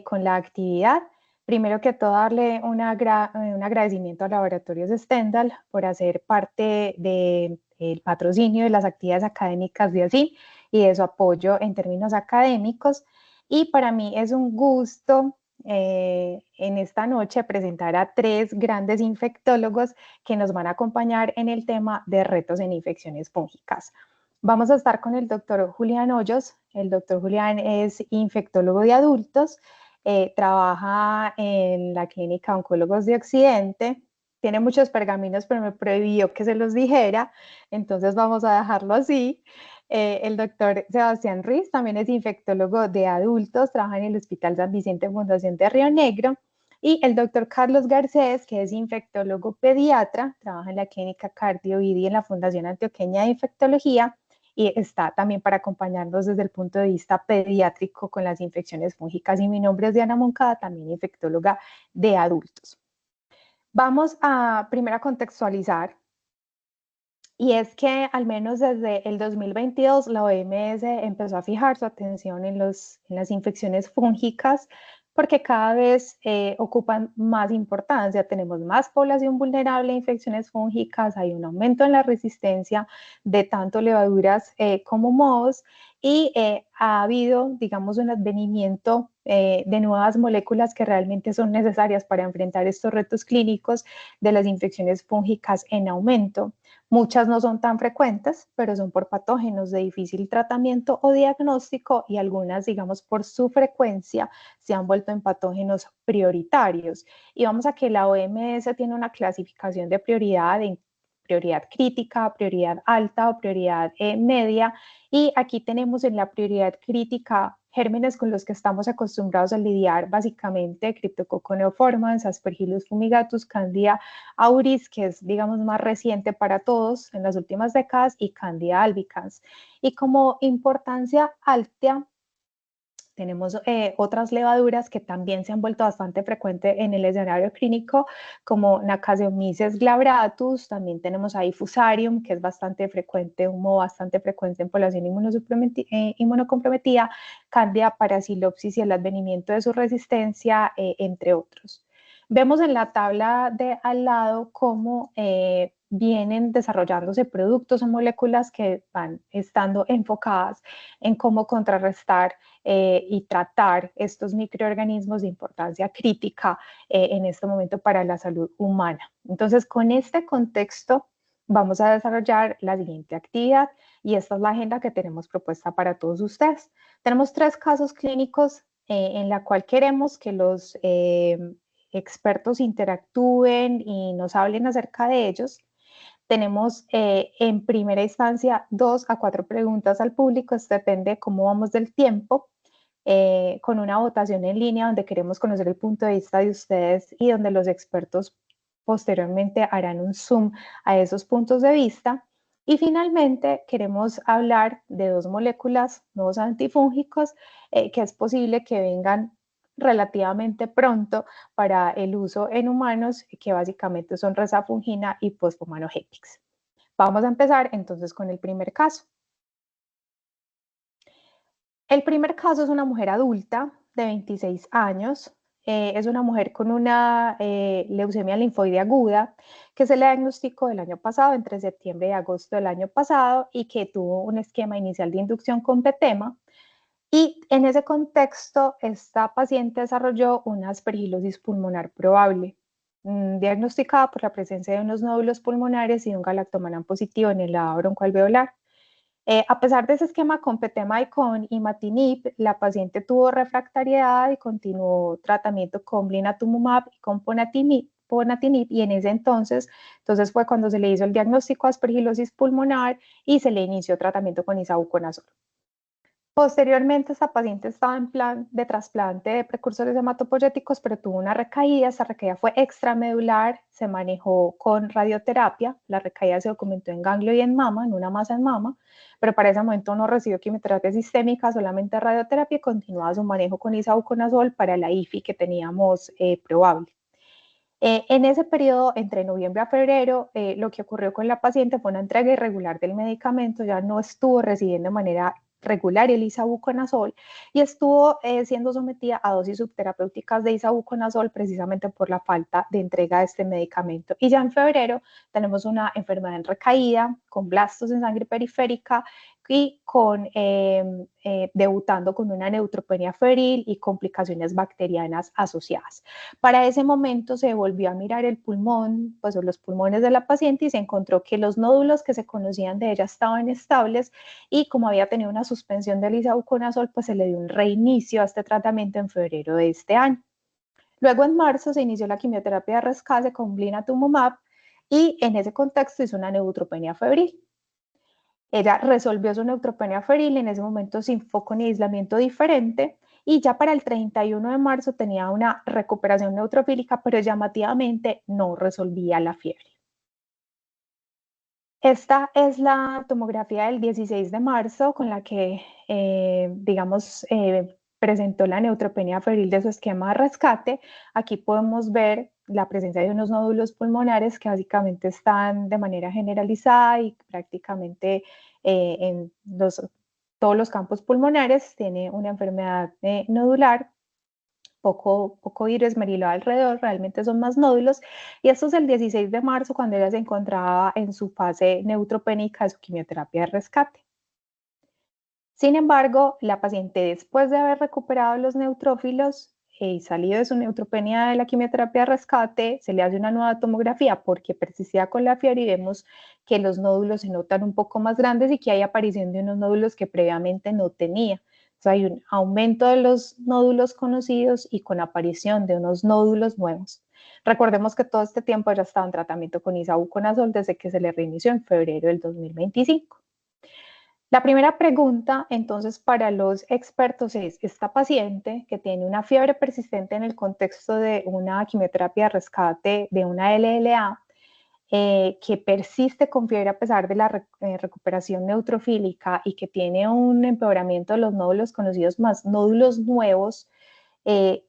con la actividad. Primero que todo, darle un agradecimiento a Laboratorios Stendhal por hacer parte del patrocinio de las actividades académicas de ASIN y de su apoyo en términos académicos. Y para mí es un gusto en esta noche presentar a 3 grandes infectólogos que nos van a acompañar en el tema de retos en infecciones fúngicas. Vamos a estar con el doctor Julián Hoyos. El doctor Julián es infectólogo de adultos, trabaja en la Clínica Oncólogos de Occidente, tiene muchos pergaminos, pero me prohibió que se los dijera, entonces vamos a dejarlo así. El doctor Sebastián Ruiz también es infectólogo de adultos, trabaja en el Hospital San Vicente Fundación de Río Negro. Y el doctor Carlos Garcés, que es infectólogo pediatra, trabaja en la Clínica Cardio-IDI en la Fundación Antioqueña de Infectología y está también para acompañarnos desde el punto de vista pediátrico con las infecciones fúngicas. Y mi nombre es Diana Moncada, también infectóloga de adultos. Vamos a primero a contextualizar. Y es que al menos desde el 2022 la OMS empezó a fijar su atención en las infecciones fúngicas porque cada vez ocupan más importancia. Tenemos más población vulnerable a infecciones fúngicas, hay un aumento en la resistencia de tanto levaduras como mohos y ha habido, digamos, un advenimiento de nuevas moléculas que realmente son necesarias para enfrentar estos retos clínicos de las infecciones fúngicas en aumento. Muchas no son tan frecuentes, pero son por patógenos de difícil tratamiento o diagnóstico y algunas, digamos, por su frecuencia se han vuelto en patógenos prioritarios. Y vamos a que la OMS tiene una clasificación de prioridad en prioridad crítica, prioridad alta o prioridad media. Y aquí tenemos en la prioridad crítica gérmenes con los que estamos acostumbrados a lidiar, básicamente Cryptococcus neoformans, Aspergillus fumigatus, Candida auris, que es, digamos, más reciente para todos en las últimas décadas, y Candida albicans. Y como importancia alta, tenemos otras levaduras que también se han vuelto bastante frecuentes en el escenario clínico, como Nacaseomyces glabratus, también tenemos ahí Fusarium, que es bastante frecuente, un moho bastante frecuente en población inmunocomprometida, Candida parasilosis y el advenimiento de su resistencia, entre otros. Vemos en la tabla de al lado cómo vienen desarrollándose productos o moléculas que van estando enfocadas en cómo contrarrestar y tratar estos microorganismos de importancia crítica en este momento para la salud humana. Entonces, con este contexto, vamos a desarrollar la siguiente actividad y esta es la agenda que tenemos propuesta para todos ustedes. Tenemos 3 casos clínicos en la cual queremos que los expertos interactúen y nos hablen acerca de ellos. Tenemos en primera instancia 2 a 4 preguntas al público, esto depende de cómo vamos del tiempo, con una votación en línea donde queremos conocer el punto de vista de ustedes y donde los expertos posteriormente harán un zoom a esos puntos de vista. Y finalmente queremos hablar de 2 moléculas, nuevos antifúngicos, que es posible que vengan relativamente pronto para el uso en humanos, que básicamente son resafungina y fosfomano Gepix. Vamos a empezar entonces con el primer caso. El primer caso es una mujer adulta de 26 años. Es una mujer con una leucemia linfoide aguda que se le diagnosticó el año pasado, entre septiembre y agosto del año pasado, y que tuvo un esquema inicial de inducción con PETEMA. Y en ese contexto, esta paciente desarrolló una aspergilosis pulmonar probable, diagnosticada por la presencia de unos nódulos pulmonares y un galactomannan positivo en el lavado broncoalveolar. A pesar de ese esquema con PETEMA y con imatinib, la paciente tuvo refractariedad y continuó tratamiento con blinatumomab y con ponatinib, y en ese entonces fue cuando se le hizo el diagnóstico de aspergilosis pulmonar y se le inició tratamiento con isavuconazol. Posteriormente, esta paciente estaba en plan de trasplante de precursores hematopoyéticos, pero tuvo una recaída. Esta recaída fue extramedular, se manejó con radioterapia. La recaída se documentó en ganglio y en mama, en una masa en mama, pero para ese momento no recibió quimioterapia sistémica, solamente radioterapia, y continuaba su manejo con isavuconazol para la IFI que teníamos probable. En ese periodo, entre noviembre a febrero, lo que ocurrió con la paciente fue una entrega irregular del medicamento, ya no estuvo recibiendo de manera regular el isavuconazol y estuvo siendo sometida a dosis subterapéuticas de isavuconazol precisamente por la falta de entrega de este medicamento. Y ya en febrero tenemos una enfermedad en recaída con blastos en sangre periférica y debutando con una neutropenia febril y complicaciones bacterianas asociadas. Para ese momento se volvió a mirar el pulmón, pues los pulmones de la paciente y se encontró que los nódulos que se conocían de ella estaban estables y como había tenido una suspensión del isavuconazol, pues se le dio un reinicio a este tratamiento en febrero de este año. Luego en marzo se inició la quimioterapia de rescate con blinatumomab y en ese contexto hizo una neutropenia febril. Ella resolvió su neutropenia febril en ese momento sin foco ni aislamiento diferente y ya para el 31 de marzo tenía una recuperación neutrofílica, pero llamativamente no resolvía la fiebre. Esta es la tomografía del 16 de marzo con la que, presentó la neutropenia febril de su esquema de rescate. Aquí podemos ver la presencia de unos nódulos pulmonares que básicamente están de manera generalizada y prácticamente en todos los campos pulmonares. Tiene una enfermedad nodular, poco iris esmerilado alrededor, realmente son más nódulos. Y esto es el 16 de marzo, cuando ella se encontraba en su fase neutropénica de su quimioterapia de rescate. Sin embargo, la paciente, después de haber recuperado los neutrófilos y salido de su neutropenia de la quimioterapia de rescate, se le hace una nueva tomografía porque persistía con la fiebre y vemos que los nódulos se notan un poco más grandes y que hay aparición de unos nódulos que previamente no tenía. O sea, hay un aumento de los nódulos conocidos y con aparición de unos nódulos nuevos. Recordemos que todo este tiempo ella estaba en tratamiento con isavuconazol desde que se le reinició en febrero del 2025. La primera pregunta, entonces, para los expertos es, esta paciente que tiene una fiebre persistente en el contexto de una quimioterapia de rescate de una LLA, que persiste con fiebre a pesar de la recuperación neutrofílica y que tiene un empeoramiento de los nódulos conocidos más nódulos nuevos,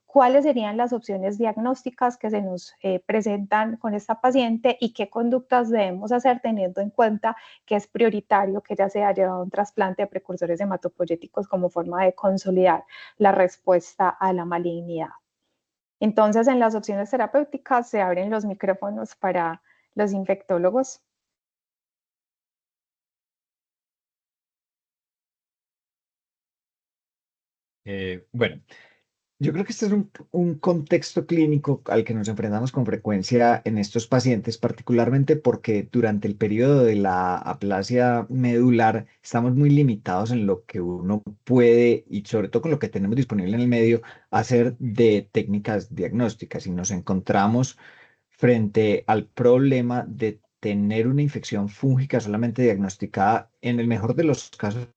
cuáles serían las opciones diagnósticas que se nos presentan con esta paciente y qué conductas debemos hacer teniendo en cuenta que es prioritario que ya se haya llevado un trasplante de precursores hematopoyéticos como forma de consolidar la respuesta a la malignidad. Entonces, en las opciones terapéuticas se abren los micrófonos para los infectólogos. Bueno, yo creo que este es un contexto clínico al que nos enfrentamos con frecuencia en estos pacientes, particularmente porque durante el periodo de la aplasia medular estamos muy limitados en lo que uno puede y sobre todo con lo que tenemos disponible en el medio hacer de técnicas diagnósticas y nos encontramos frente al problema de tener una infección fúngica solamente diagnosticada en el mejor de los casos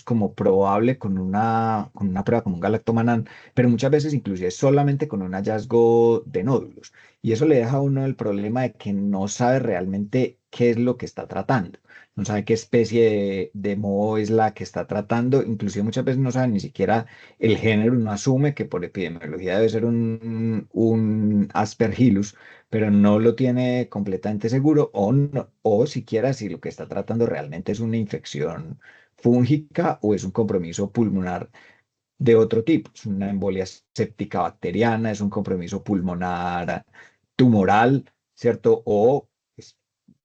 como probable con una prueba como un galactomanán, pero muchas veces inclusive solamente con un hallazgo de nódulos. Y eso le deja a uno el problema de que no sabe realmente qué es lo que está tratando, no sabe qué especie de moho es la que está tratando, inclusive muchas veces no sabe ni siquiera el género, uno asume que por epidemiología debe ser un Aspergillus, pero no lo tiene completamente seguro o, o siquiera si lo que está tratando realmente es una infección fúngica o es un compromiso pulmonar de otro tipo. Es una embolia séptica bacteriana, es un compromiso pulmonar tumoral, ¿cierto? O es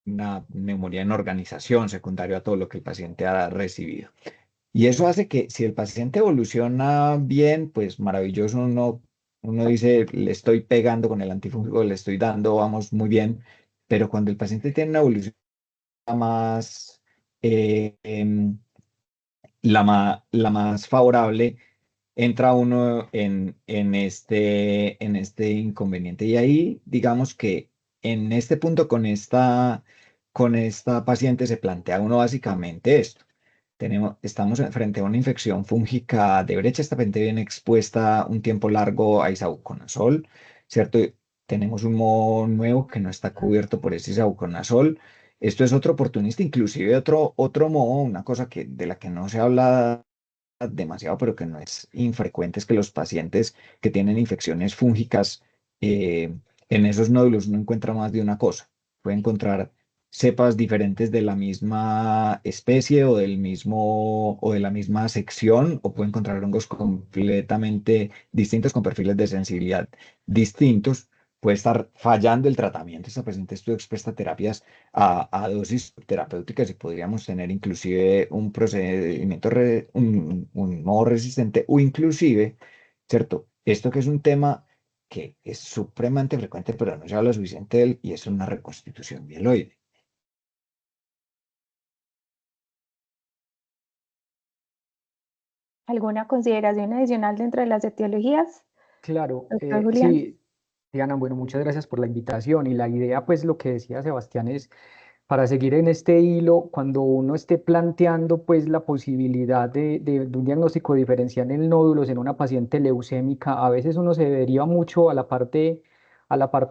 una neumonía en organización secundaria a todo lo que el paciente ha recibido. Y eso hace que si el paciente evoluciona bien, pues maravilloso, uno dice, le estoy pegando con el antifúngico, le estoy dando, vamos muy bien, pero cuando el paciente tiene una evolución más, eh, em, la más favorable, entra uno en este inconveniente. Y ahí, digamos que en este punto con esta paciente se plantea uno básicamente esto. Estamos frente a una infección fúngica de brecha. Esta paciente viene expuesta un tiempo largo a isavuconazol, ¿cierto? Tenemos un modo nuevo que no está cubierto por ese isavuconazol. Esto es otro oportunista, inclusive otro modo, una cosa de la que no se habla demasiado, pero que no es infrecuente, es que los pacientes que tienen infecciones fúngicas en esos nódulos no encuentran más de una cosa. Puede encontrar cepas diferentes de la misma especie o del mismo o de la misma sección, o puede encontrar hongos completamente distintos con perfiles de sensibilidad distintos. Puede estar fallando el tratamiento. Esta paciente estuvo expuesta a terapias a dosis terapéuticas y podríamos tener inclusive un procedimiento, un modo resistente o inclusive, ¿cierto? Esto que es un tema que es supremamente frecuente, pero no se habla suficiente de él, y es una reconstitución mieloide. ¿Alguna consideración adicional dentro de las etiologías, Claro, doctor Julián? sí, Diana, bueno, muchas gracias por la invitación y la idea, pues lo que decía Sebastián es, para seguir en este hilo, cuando uno esté planteando pues la posibilidad de un diagnóstico diferencial en nódulos en una paciente leucémica, a veces uno se deriva mucho a la parte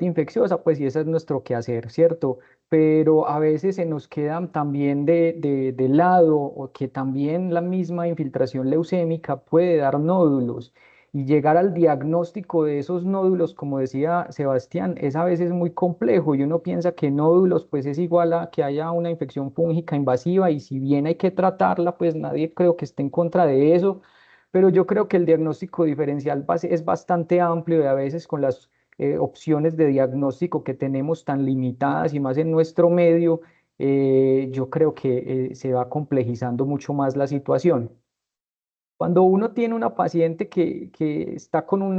infecciosa, pues y ese es nuestro quehacer, ¿cierto? Pero a veces se nos quedan también de lado o que también la misma infiltración leucémica puede dar nódulos. Y llegar al diagnóstico de esos nódulos, como decía Sebastián, es a veces muy complejo y uno piensa que nódulos pues es igual a que haya una infección fúngica invasiva y si bien hay que tratarla, pues nadie creo que esté en contra de eso, pero yo creo que el diagnóstico diferencial es bastante amplio y a veces con las opciones de diagnóstico que tenemos tan limitadas y más en nuestro medio, yo creo que se va complejizando mucho más la situación. Cuando uno tiene una paciente que está con un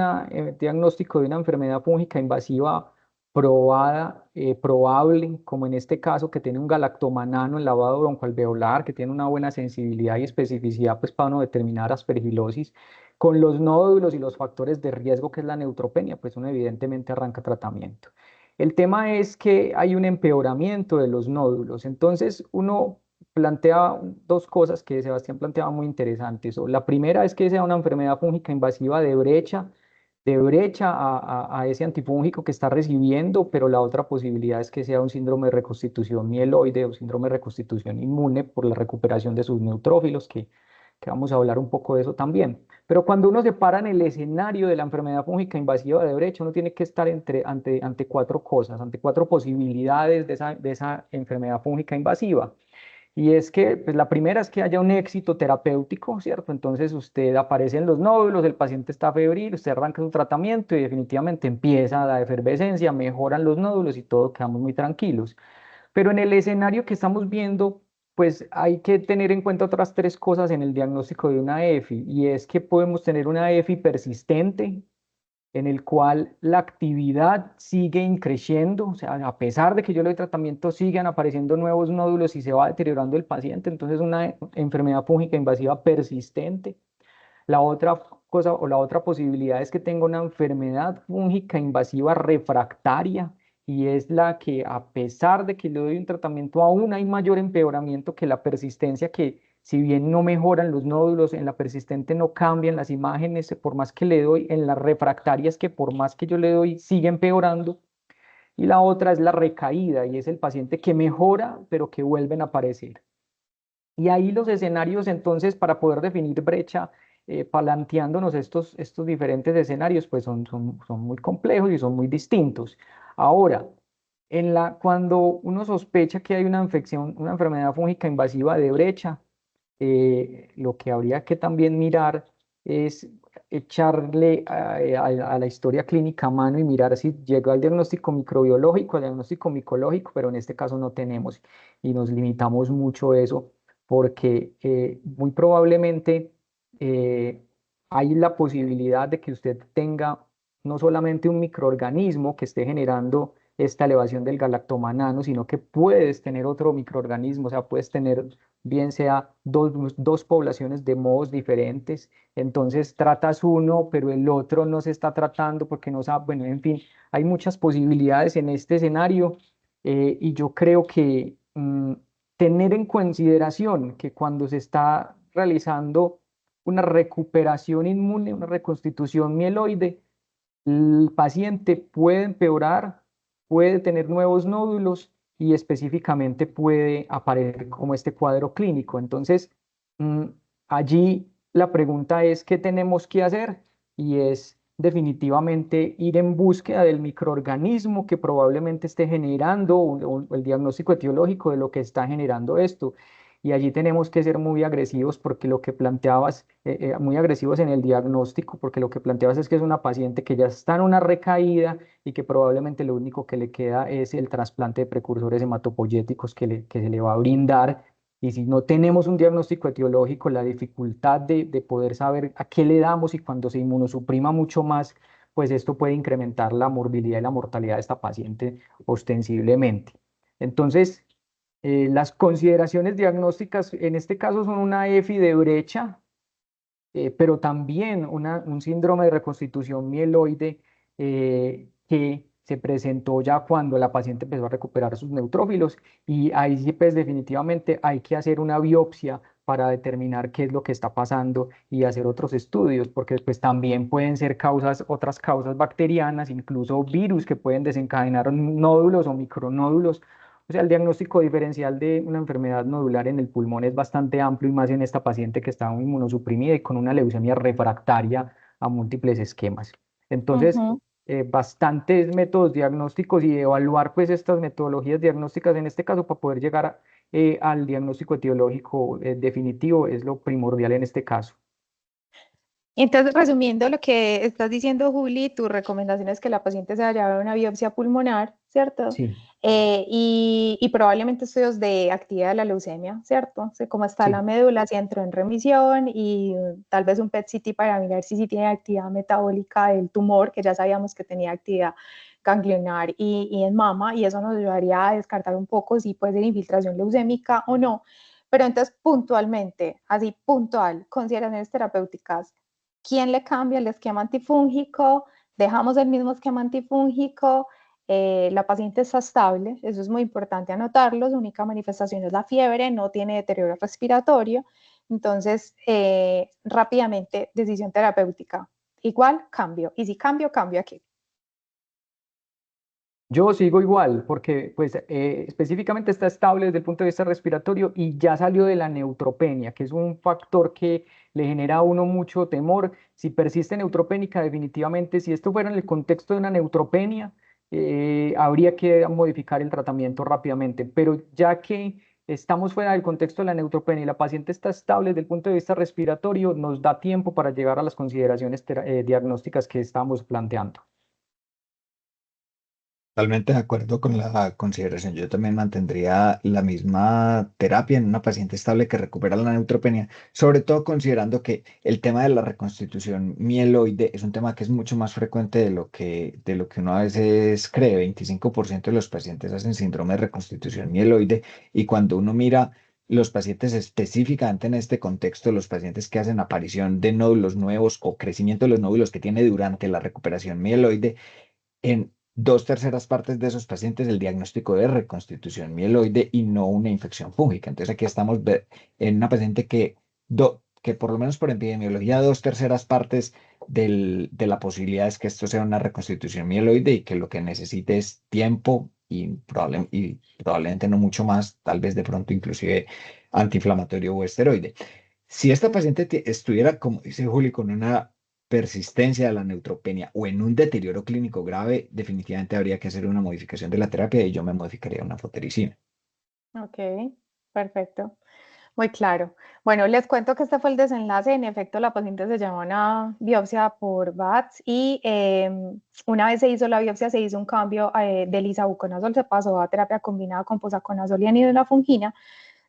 diagnóstico de una enfermedad fúngica invasiva probada, probable, como en este caso que tiene un galactomanano en lavado broncoalveolar, que tiene una buena sensibilidad y especificidad pues, para uno determinar aspergilosis, con los nódulos y los factores de riesgo que es la neutropenia, pues uno evidentemente arranca tratamiento. El tema es que hay un empeoramiento de los nódulos, entonces uno plantea dos cosas que Sebastián planteaba muy interesantes. La primera es que sea una enfermedad fúngica invasiva de brecha a ese antifúngico que está recibiendo, pero la otra posibilidad es que sea un síndrome de reconstitución mieloide o síndrome de reconstitución inmune por la recuperación de sus neutrófilos, que vamos a hablar un poco de eso también. Pero cuando uno se para en el escenario de la enfermedad fúngica invasiva de brecha, uno tiene que estar ante cuatro cosas, ante cuatro posibilidades de esa enfermedad fúngica invasiva. Y es que, pues la primera es que haya un éxito terapéutico, ¿cierto? Entonces usted aparece en los nódulos, el paciente está febril, usted arranca su tratamiento y definitivamente empieza la efervescencia, mejoran los nódulos y todos quedamos muy tranquilos. Pero en el escenario que estamos viendo, pues hay que tener en cuenta otras tres cosas en el diagnóstico de una EFI, y es que podemos tener una EFI persistente, en el cual la actividad sigue increciendo, o sea, a pesar de que yo le doy tratamiento, siguen apareciendo nuevos nódulos y se va deteriorando el paciente, entonces una enfermedad fúngica invasiva persistente. La otra cosa o la otra posibilidad es que tenga una enfermedad fúngica invasiva refractaria y es la que a pesar de que le doy un tratamiento aún hay mayor empeoramiento que la persistencia que si bien no mejoran los nódulos, en la persistente no cambian las imágenes por más que le doy, en las refractarias que por más que yo le doy sigue empeorando. Y la otra es la recaída y es el paciente que mejora pero que vuelven a aparecer. Y ahí los escenarios, entonces, para poder definir brecha, palanteándonos estos diferentes escenarios, pues son muy complejos y son muy distintos. Ahora, cuando uno sospecha que hay una infección, una enfermedad fúngica invasiva de brecha, lo que habría que también mirar es echarle a la historia clínica a mano y mirar si llega al diagnóstico microbiológico, al diagnóstico micológico, pero en este caso no tenemos y nos limitamos mucho a eso porque muy probablemente eh, hay la posibilidad de que usted tenga no solamente un microorganismo que esté generando esta elevación del galactomanano, sino que puedes tener otro microorganismo, o sea, puedes tener bien sea dos poblaciones de modos diferentes, entonces tratas uno, pero el otro no se está tratando porque no sabe, bueno, en fin, hay muchas posibilidades en este escenario y yo creo que tener en consideración que cuando se está realizando una recuperación inmune, una reconstitución mieloide, el paciente puede empeorar, puede tener nuevos nódulos y específicamente puede aparecer como este cuadro clínico. Entonces, mm, allí la pregunta es, ¿qué tenemos que hacer? Y es definitivamente ir en búsqueda del microorganismo que probablemente esté generando o el diagnóstico etiológico de lo que está generando esto. Y allí tenemos que ser muy agresivos porque lo que planteabas, muy agresivos en el diagnóstico, porque lo que planteabas es que es una paciente que ya está en una recaída y que probablemente lo único que le queda es el trasplante de precursores hematopoyéticos que se le va a brindar. Y si no tenemos un diagnóstico etiológico, la dificultad de poder saber a qué le damos y cuando se inmunosuprima mucho más, pues esto puede incrementar la morbilidad y la mortalidad de esta paciente ostensiblemente. Entonces, las consideraciones diagnósticas en este caso son una EFI de brecha, pero también un síndrome de reconstitución mieloide que se presentó ya cuando la paciente empezó a recuperar sus neutrófilos y ahí sí pues definitivamente hay que hacer una biopsia para determinar qué es lo que está pasando y hacer otros estudios, porque pues también pueden ser otras causas bacterianas, incluso virus que pueden desencadenar nódulos o micronódulos. O sea, el diagnóstico diferencial de una enfermedad nodular en el pulmón es bastante amplio y más en esta paciente que está inmunosuprimida y con una leucemia refractaria a múltiples esquemas. Entonces, Ujú. bastantes métodos diagnósticos y evaluar pues estas metodologías diagnósticas en este caso para poder llegar al diagnóstico etiológico definitivo es lo primordial en este caso. Entonces, resumiendo lo que estás diciendo, Juli, tu recomendación es que la paciente se vaya a una biopsia pulmonar, ¿cierto? Sí, Y probablemente estudios de actividad de la leucemia, ¿cierto? O sea, cómo está la sí. médula, si entró en remisión y tal vez un PET-CT para mirar si tiene actividad metabólica del tumor, que ya sabíamos que tenía actividad ganglionar y en mama, y eso nos ayudaría a descartar un poco si puede ser infiltración leucémica o no. Pero entonces, puntualmente, así puntual, consideraciones terapéuticas, ¿quién le cambia el esquema antifúngico? Dejamos el mismo esquema antifúngico, la paciente está estable, eso es muy importante anotarlo, su única manifestación es la fiebre, no tiene deterioro respiratorio, entonces rápidamente decisión terapéutica, igual cambio, y si cambio, cambio aquí. Yo sigo igual, porque pues específicamente está estable desde el punto de vista respiratorio y ya salió de la neutropenia, que es un factor que le genera a uno mucho temor. Si persiste neutropénica, definitivamente, si esto fuera en el contexto de una neutropenia, habría que modificar el tratamiento rápidamente, pero ya que estamos fuera del contexto de la neutropenia y la paciente está estable desde el punto de vista respiratorio, nos da tiempo para llegar a las consideraciones diagnósticas que estamos planteando. Totalmente de acuerdo con la consideración. Yo también mantendría la misma terapia en una paciente estable que recupera la neutropenia, sobre todo considerando que el tema de la reconstitución mieloide es un tema que es mucho más frecuente de lo que uno a veces cree. 25% de los pacientes hacen síndrome de reconstitución mieloide y cuando uno mira los pacientes específicamente en este contexto, los pacientes que hacen aparición de nódulos nuevos o crecimiento de los nódulos que tiene durante la recuperación mieloide, en dos terceras partes de esos pacientes el diagnóstico de reconstitución mieloide y no una infección fúngica. Entonces aquí estamos en una paciente que por lo menos por epidemiología, dos terceras partes de la posibilidad es que esto sea una reconstitución mieloide y que lo que necesite es tiempo y probablemente no mucho más, tal vez de pronto inclusive antiinflamatorio o esteroide. Si esta paciente estuviera, como dice Juli, con una persistencia de la neutropenia o en un deterioro clínico grave, definitivamente habría que hacer una modificación de la terapia y yo me modificaría a una fotericina. Ok, perfecto. Muy claro. Bueno, les cuento que este fue el desenlace. En efecto, la paciente se llamó a una biopsia por VATS y una vez se hizo la biopsia, se hizo un cambio del isavuconazol, se pasó a terapia combinada con posaconazol y anidolafungina.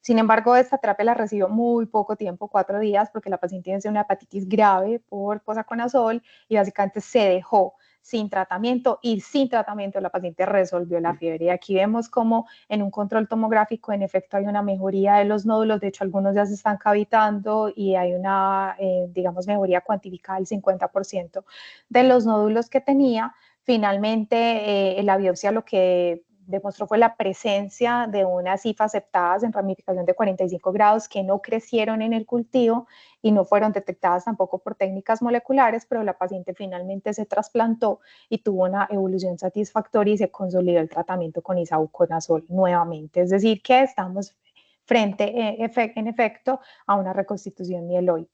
Sin embargo, esta terapia la recibió muy poco tiempo, 4 días, porque la paciente tiene una hepatitis grave por posaconazol y básicamente se dejó sin tratamiento y sin tratamiento la paciente resolvió la fiebre. Y aquí vemos como en un control tomográfico en efecto hay una mejoría de los nódulos, de hecho algunos ya se están cavitando y hay una, digamos, mejoría cuantificada del 50% de los nódulos que tenía. Finalmente, la biopsia lo que demostró fue la presencia de unas cifas aceptadas en ramificación de 45 grados que no crecieron en el cultivo y no fueron detectadas tampoco por técnicas moleculares, pero la paciente finalmente se trasplantó y tuvo una evolución satisfactoria y se consolidó el tratamiento con isavuconazol nuevamente. Es decir, que estamos frente en efecto a una reconstitución mieloide.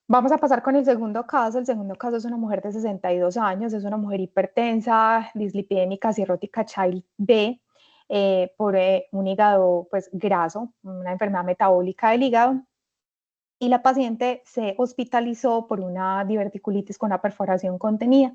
Vamos a pasar con el segundo caso. El segundo caso es una mujer de 62 años, es una mujer hipertensa, dislipidémica, cirrótica Child B, por un hígado pues, graso, una enfermedad metabólica del hígado. Y la paciente se hospitalizó por una diverticulitis con una perforación contenida.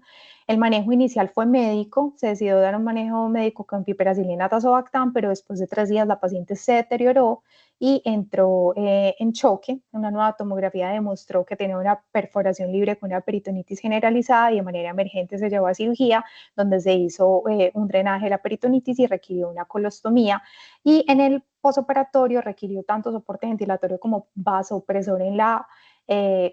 El manejo inicial fue médico, se decidió dar un manejo médico con piperacilina tazobactam, pero después de 3 días la paciente se deterioró y entró en choque. Una nueva tomografía demostró que tenía una perforación libre con una peritonitis generalizada y de manera emergente se llevó a cirugía, donde se hizo un drenaje de la peritonitis y requirió una colostomía. Y en el posoperatorio requirió tanto soporte ventilatorio como vasopresor en la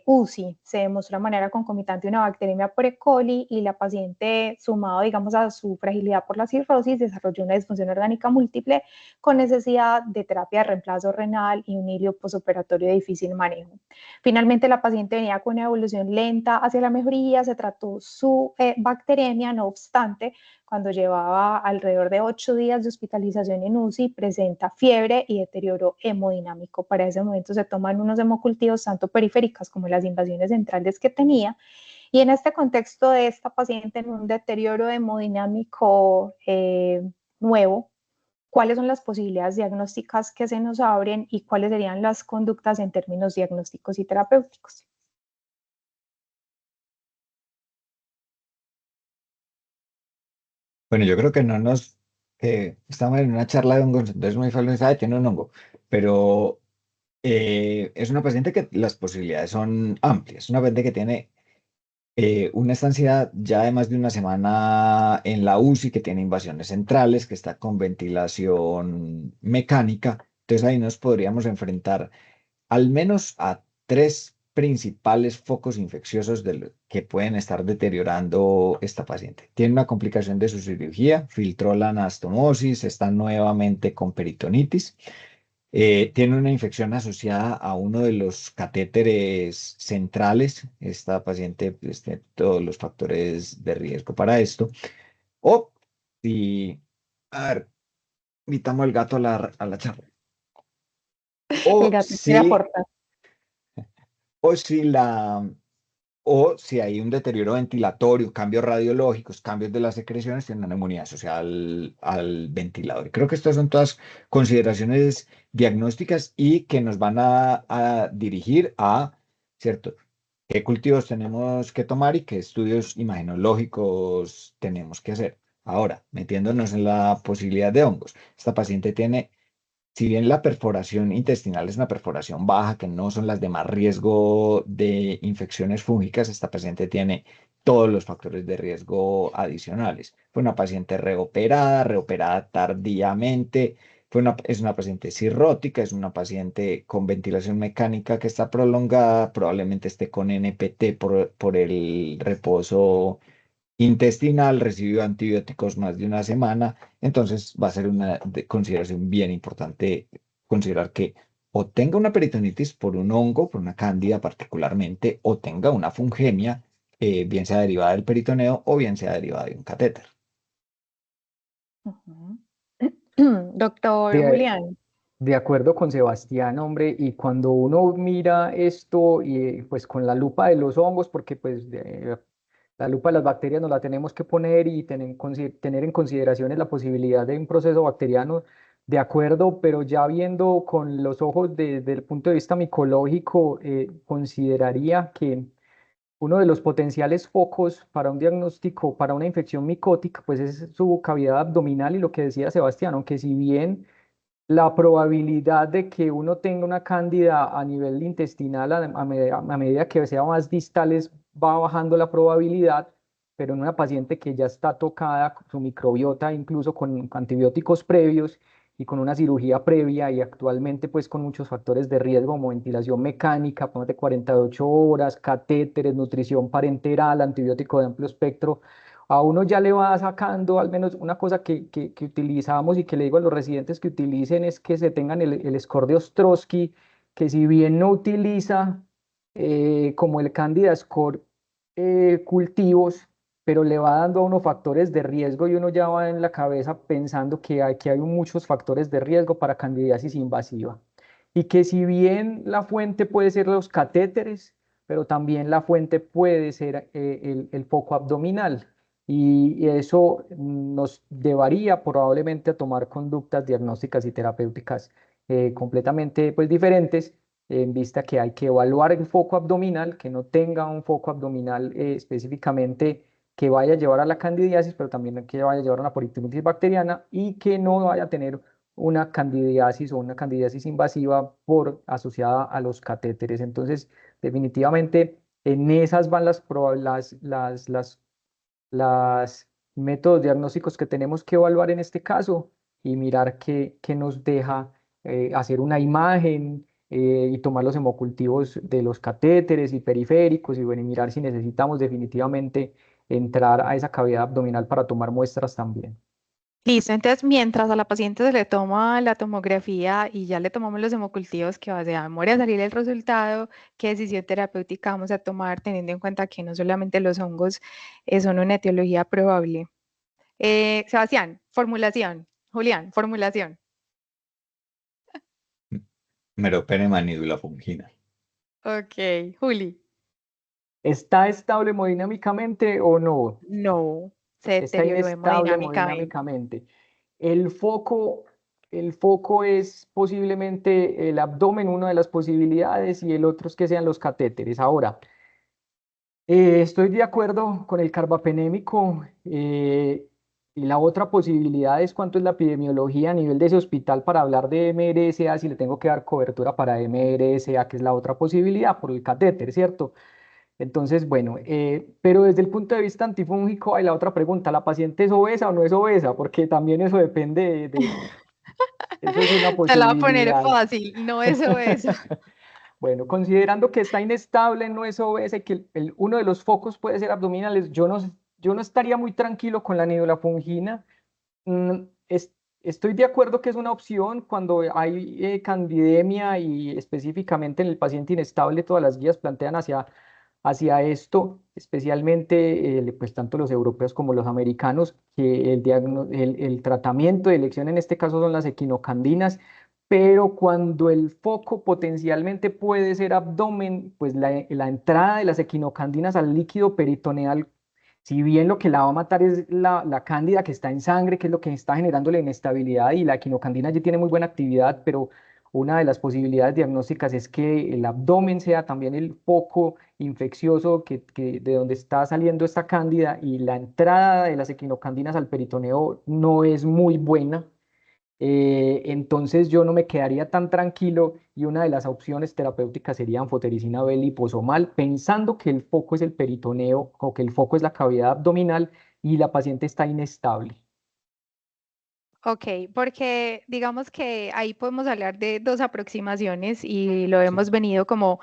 UCI. Se demostró de manera concomitante una bacteremia por E. coli y la paciente, sumado, digamos, a su fragilidad por la cirrosis, desarrolló una disfunción orgánica múltiple con necesidad de terapia de reemplazo renal y un hilio posoperatorio de difícil manejo. Finalmente, la paciente venía con una evolución lenta hacia la mejoría, se trató su bacteremia, no obstante, cuando llevaba alrededor de 8 días de hospitalización en UCI, presenta fiebre y deterioro hemodinámico. Para ese momento se toman unos hemocultivos, tanto periféricas como las invasiones centrales que tenía. Y en este contexto de esta paciente en un deterioro hemodinámico nuevo, ¿cuáles son las posibilidades diagnósticas que se nos abren y cuáles serían las conductas en términos diagnósticos y terapéuticos? Bueno, yo creo que no nos... estamos en una charla de hongos, entonces muy fácil sabe, tiene un hongo, pero es una paciente que las posibilidades son amplias, una paciente que tiene una estancia ya de más de una semana en la UCI, que tiene invasiones centrales, que está con ventilación mecánica, entonces ahí nos podríamos enfrentar al menos a tres principales focos infecciosos que pueden estar deteriorando esta paciente. Tiene una complicación de su cirugía, filtró la anastomosis, está nuevamente con peritonitis. Tiene una infección asociada a uno de los catéteres centrales. Esta paciente pues, tiene todos los factores de riesgo para esto. O si, a ver, invitamos al gato a la charla. El O gato quiere si, aportar. o si la o si hay un deterioro ventilatorio, cambios radiológicos, cambios de las secreciones, tiene una neumonía asociada al ventilador. Creo que estas son todas consideraciones diagnósticas y que nos van a dirigir a, ¿cierto? ¿Qué cultivos tenemos que tomar y qué estudios imagenológicos tenemos que hacer? Ahora, metiéndonos en la posibilidad de hongos. Esta paciente tiene, si bien la perforación intestinal es una perforación baja, que no son las de más riesgo de infecciones fúngicas, esta paciente tiene todos los factores de riesgo adicionales. Fue una paciente reoperada tardíamente, es una paciente cirrótica, es una paciente con ventilación mecánica que está prolongada, probablemente esté con NPT por el reposo intestinal, recibió antibióticos más de una semana, entonces va a ser una consideración bien importante considerar que o tenga una peritonitis por un hongo, por una cándida particularmente, o tenga una fungemia, bien sea derivada del peritoneo o bien sea derivada de un catéter. Doctor De, Julián. de acuerdo con Sebastián, hombre, y cuando uno mira esto y pues con la lupa de los hongos, porque pues la lupa de las bacterias nos la tenemos que poner y tener en consideración la posibilidad de un proceso bacteriano, de acuerdo, pero ya viendo con los ojos desde el punto de vista micológico, consideraría que uno de los potenciales focos para un diagnóstico, para una infección micótica, pues es su cavidad abdominal y lo que decía Sebastián, aunque si bien la probabilidad de que uno tenga una cándida a nivel intestinal a medida que sea más distales va bajando la probabilidad, pero en una paciente que ya está tocada, su microbiota incluso con antibióticos previos y con una cirugía previa y actualmente pues con muchos factores de riesgo como ventilación mecánica, ponte 48 horas, catéteres, nutrición parenteral, antibiótico de amplio espectro, a uno ya le va sacando al menos una cosa que utilizamos y que le digo a los residentes que utilicen es que se tengan el score de Ostrowski, que si bien no utiliza como el Candida Score cultivos, pero le va dando a uno factores de riesgo y uno ya va en la cabeza pensando que hay muchos factores de riesgo para candidiasis invasiva. Y que si bien la fuente puede ser los catéteres, pero también la fuente puede ser el foco abdominal. Y eso nos llevaría probablemente a tomar conductas diagnósticas y terapéuticas completamente pues, diferentes, en vista que hay que evaluar el foco abdominal, que no tenga un foco abdominal específicamente que vaya a llevar a la candidiasis, pero también que vaya a llevar a una peritonitis bacteriana y que no vaya a tener una candidiasis o una candidiasis invasiva asociada a los catéteres. Entonces, definitivamente, en esas van las métodos diagnósticos que tenemos que evaluar en este caso y mirar qué nos deja hacer una imagen y tomar los hemocultivos de los catéteres y periféricos y, bueno, y mirar si necesitamos definitivamente entrar a esa cavidad abdominal para tomar muestras también. Listo, entonces mientras a la paciente se le toma la tomografía y ya le tomamos los hemocultivos que va a demorar a salir el resultado, qué decisión terapéutica vamos a tomar teniendo en cuenta que no solamente los hongos son una etiología probable. Sebastián, formulación. Julián, formulación. Meropenem anídula fungina. Ok, Juli. ¿Está estable hemodinámicamente o no? No, se Está deterioró inestable hemodinámicamente. hemodinámicamente. El foco, el foco es posiblemente el abdomen, una de las posibilidades, y el otro es que sean los catéteres. Ahora, estoy de acuerdo con el carbapenémico, y la otra posibilidad es cuánto es la epidemiología a nivel de ese hospital para hablar de MRSA, si le tengo que dar cobertura para MRSA, que es la otra posibilidad por el catéter, ¿cierto? Entonces, bueno, pero desde el punto de vista antifúngico hay la otra pregunta, ¿la paciente es obesa o no es obesa? Porque también eso depende eso es una Se la va a poner posibilidad. fácil, no eso. Bueno, considerando que está inestable, no es obesa y que uno de los focos puede ser abdominales, yo no estaría muy tranquilo con la nidolafungina. Mm, es- Estoy de acuerdo que es una opción cuando hay candidemia y específicamente en el paciente inestable, todas las guías plantean hacia esto, especialmente pues tanto los europeos como los americanos, que el tratamiento de elección en este caso son las equinocandinas, pero cuando el foco potencialmente puede ser abdomen, pues la entrada de las equinocandinas al líquido peritoneal, si bien lo que la va a matar es la cándida que está en sangre, que es lo que está generando la inestabilidad, y la equinocandina ya tiene muy buena actividad, pero una de las posibilidades diagnósticas es que el abdomen sea también el foco infeccioso de donde está saliendo esta cándida, y la entrada de las equinocandinas al peritoneo no es muy buena. Entonces yo no me quedaría tan tranquilo, y una de las opciones terapéuticas sería anfotericina B liposomal, pensando que el foco es el peritoneo o que el foco es la cavidad abdominal y la paciente está inestable. Ok, porque digamos que ahí podemos hablar de dos aproximaciones y lo Sí, hemos venido como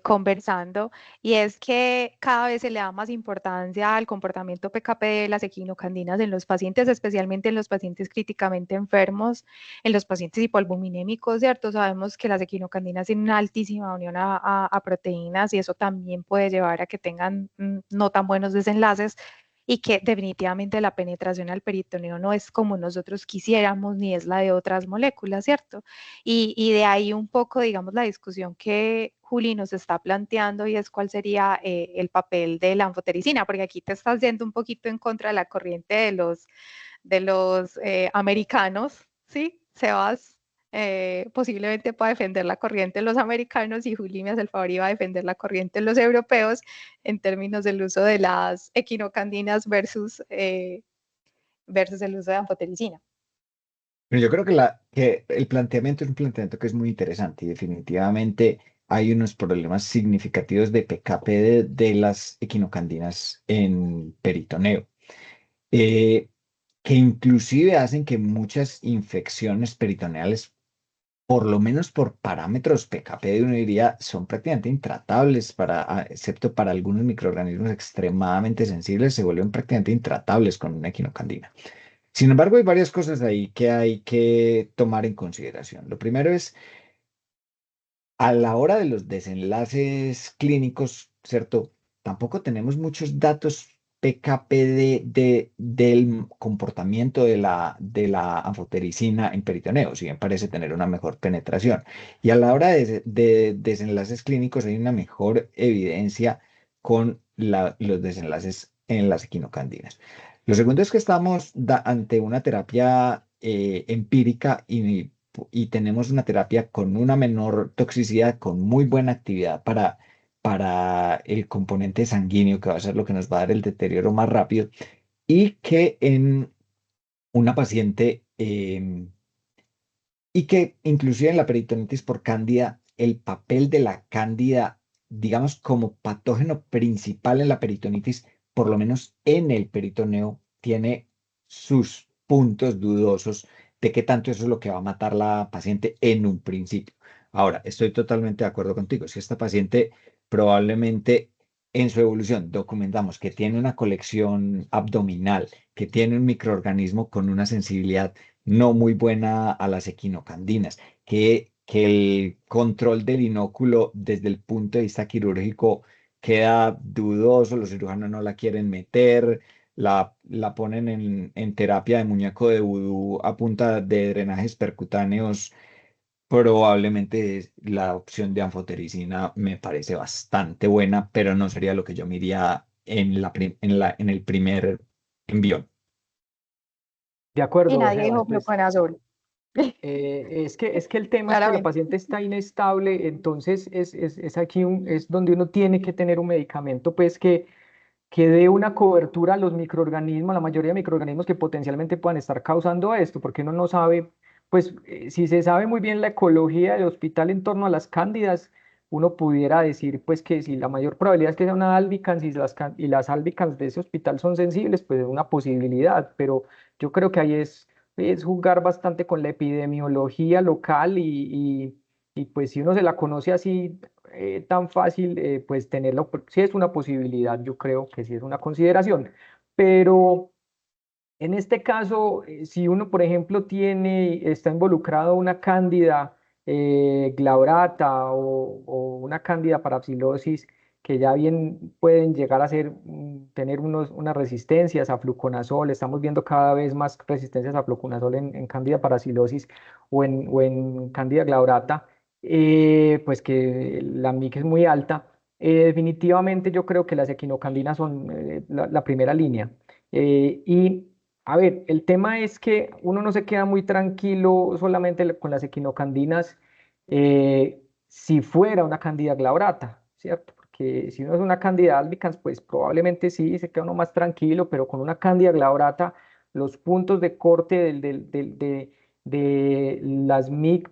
conversando, y es que cada vez se le da más importancia al comportamiento PKP de las equinocandinas en los pacientes, especialmente en los pacientes críticamente enfermos, en los pacientes hipoalbuminémicos, ¿cierto? Sabemos que las equinocandinas tienen una altísima unión a proteínas y eso también puede llevar a que tengan no tan buenos desenlaces y que definitivamente la penetración al peritoneo no es como nosotros quisiéramos ni es la de otras moléculas, ¿cierto? Y de ahí un poco, digamos, la discusión que Juli nos está planteando y es cuál sería el papel de la anfotericina, porque aquí te estás yendo un poquito en contra de la corriente de los americanos, ¿sí? Sebas posiblemente para defender la corriente de los americanos y Juli me hace el favor y va a defender la corriente de los europeos en términos del uso de las equinocandinas versus el uso de anfotericina. Pero yo creo que, que el planteamiento es un planteamiento que es muy interesante y definitivamente hay unos problemas significativos de PKP de las equinocandinas en peritoneo, eh, que inclusive hacen que muchas infecciones peritoneales, por lo menos por parámetros PKP de uno diría, son prácticamente intratables excepto para algunos microorganismos extremadamente sensibles, se vuelven prácticamente intratables con una equinocandina. Sin embargo, hay varias cosas ahí que hay que tomar en consideración. Lo primero es, a la hora de los desenlaces clínicos, ¿cierto? Tampoco tenemos muchos datos PKPD del comportamiento de la anfotericina en peritoneo, si bien parece tener una mejor penetración. Y a la hora de desenlaces clínicos hay una mejor evidencia con los desenlaces en las equinocandinas. Lo segundo es que estamos ante una terapia empírica y tenemos una terapia con una menor toxicidad, con muy buena actividad para el componente sanguíneo, que va a ser lo que nos va a dar el deterioro más rápido, y que en una paciente, y que inclusive en la peritonitis por cándida, el papel de la cándida, digamos, como patógeno principal en la peritonitis, por lo menos en el peritoneo, tiene sus puntos dudosos de qué tanto eso es lo que va a matar la paciente en un principio. Ahora, estoy totalmente de acuerdo contigo. Si esta paciente probablemente en su evolución documentamos que tiene una colección abdominal, que tiene un microorganismo con una sensibilidad no muy buena a las equinocandinas, que el control del inóculo desde el punto de vista quirúrgico queda dudoso, los cirujanos no la quieren meter, la ponen en terapia de muñeco de vudú a punta de drenajes percutáneos. Probablemente la opción de anfotericina me parece bastante buena, pero no sería lo que yo miraría en el primer envión. De Y acuerdo, nadie Sebas, dijo pues fluconazol, es que el tema es que la claramente. paciente está inestable, entonces es aquí es donde uno tiene que tener un medicamento pues que dé una cobertura a los microorganismos, la mayoría de microorganismos que potencialmente puedan estar causando esto, porque uno no sabe, pues si se sabe muy bien la ecología del hospital en torno a las cándidas, uno pudiera decir pues que si la mayor probabilidad es que sea una albicans y y las albicans de ese hospital son sensibles, pues es una posibilidad, pero yo creo que ahí es jugar bastante con la epidemiología local y pues si uno se la conoce así tan fácil, pues tenerlo, sí es una posibilidad, yo creo que sí es una consideración, pero en este caso, si uno, por ejemplo, está involucrado una cándida glabrata o una cándida parapsilosis, que ya bien pueden llegar a tener unas resistencias a fluconazol, estamos viendo cada vez más resistencias a fluconazol en cándida parapsilosis o en cándida glabrata, pues que la MIC es muy alta. Definitivamente yo creo que las equinocandinas son la primera línea. Y a ver, el tema es que uno no se queda muy tranquilo solamente con las equinocandinas si fuera una cándida glabrata, ¿cierto? Porque si uno es una cándida albicans, pues probablemente sí, se queda uno más tranquilo, pero con una cándida glabrata, los puntos de corte de las MIC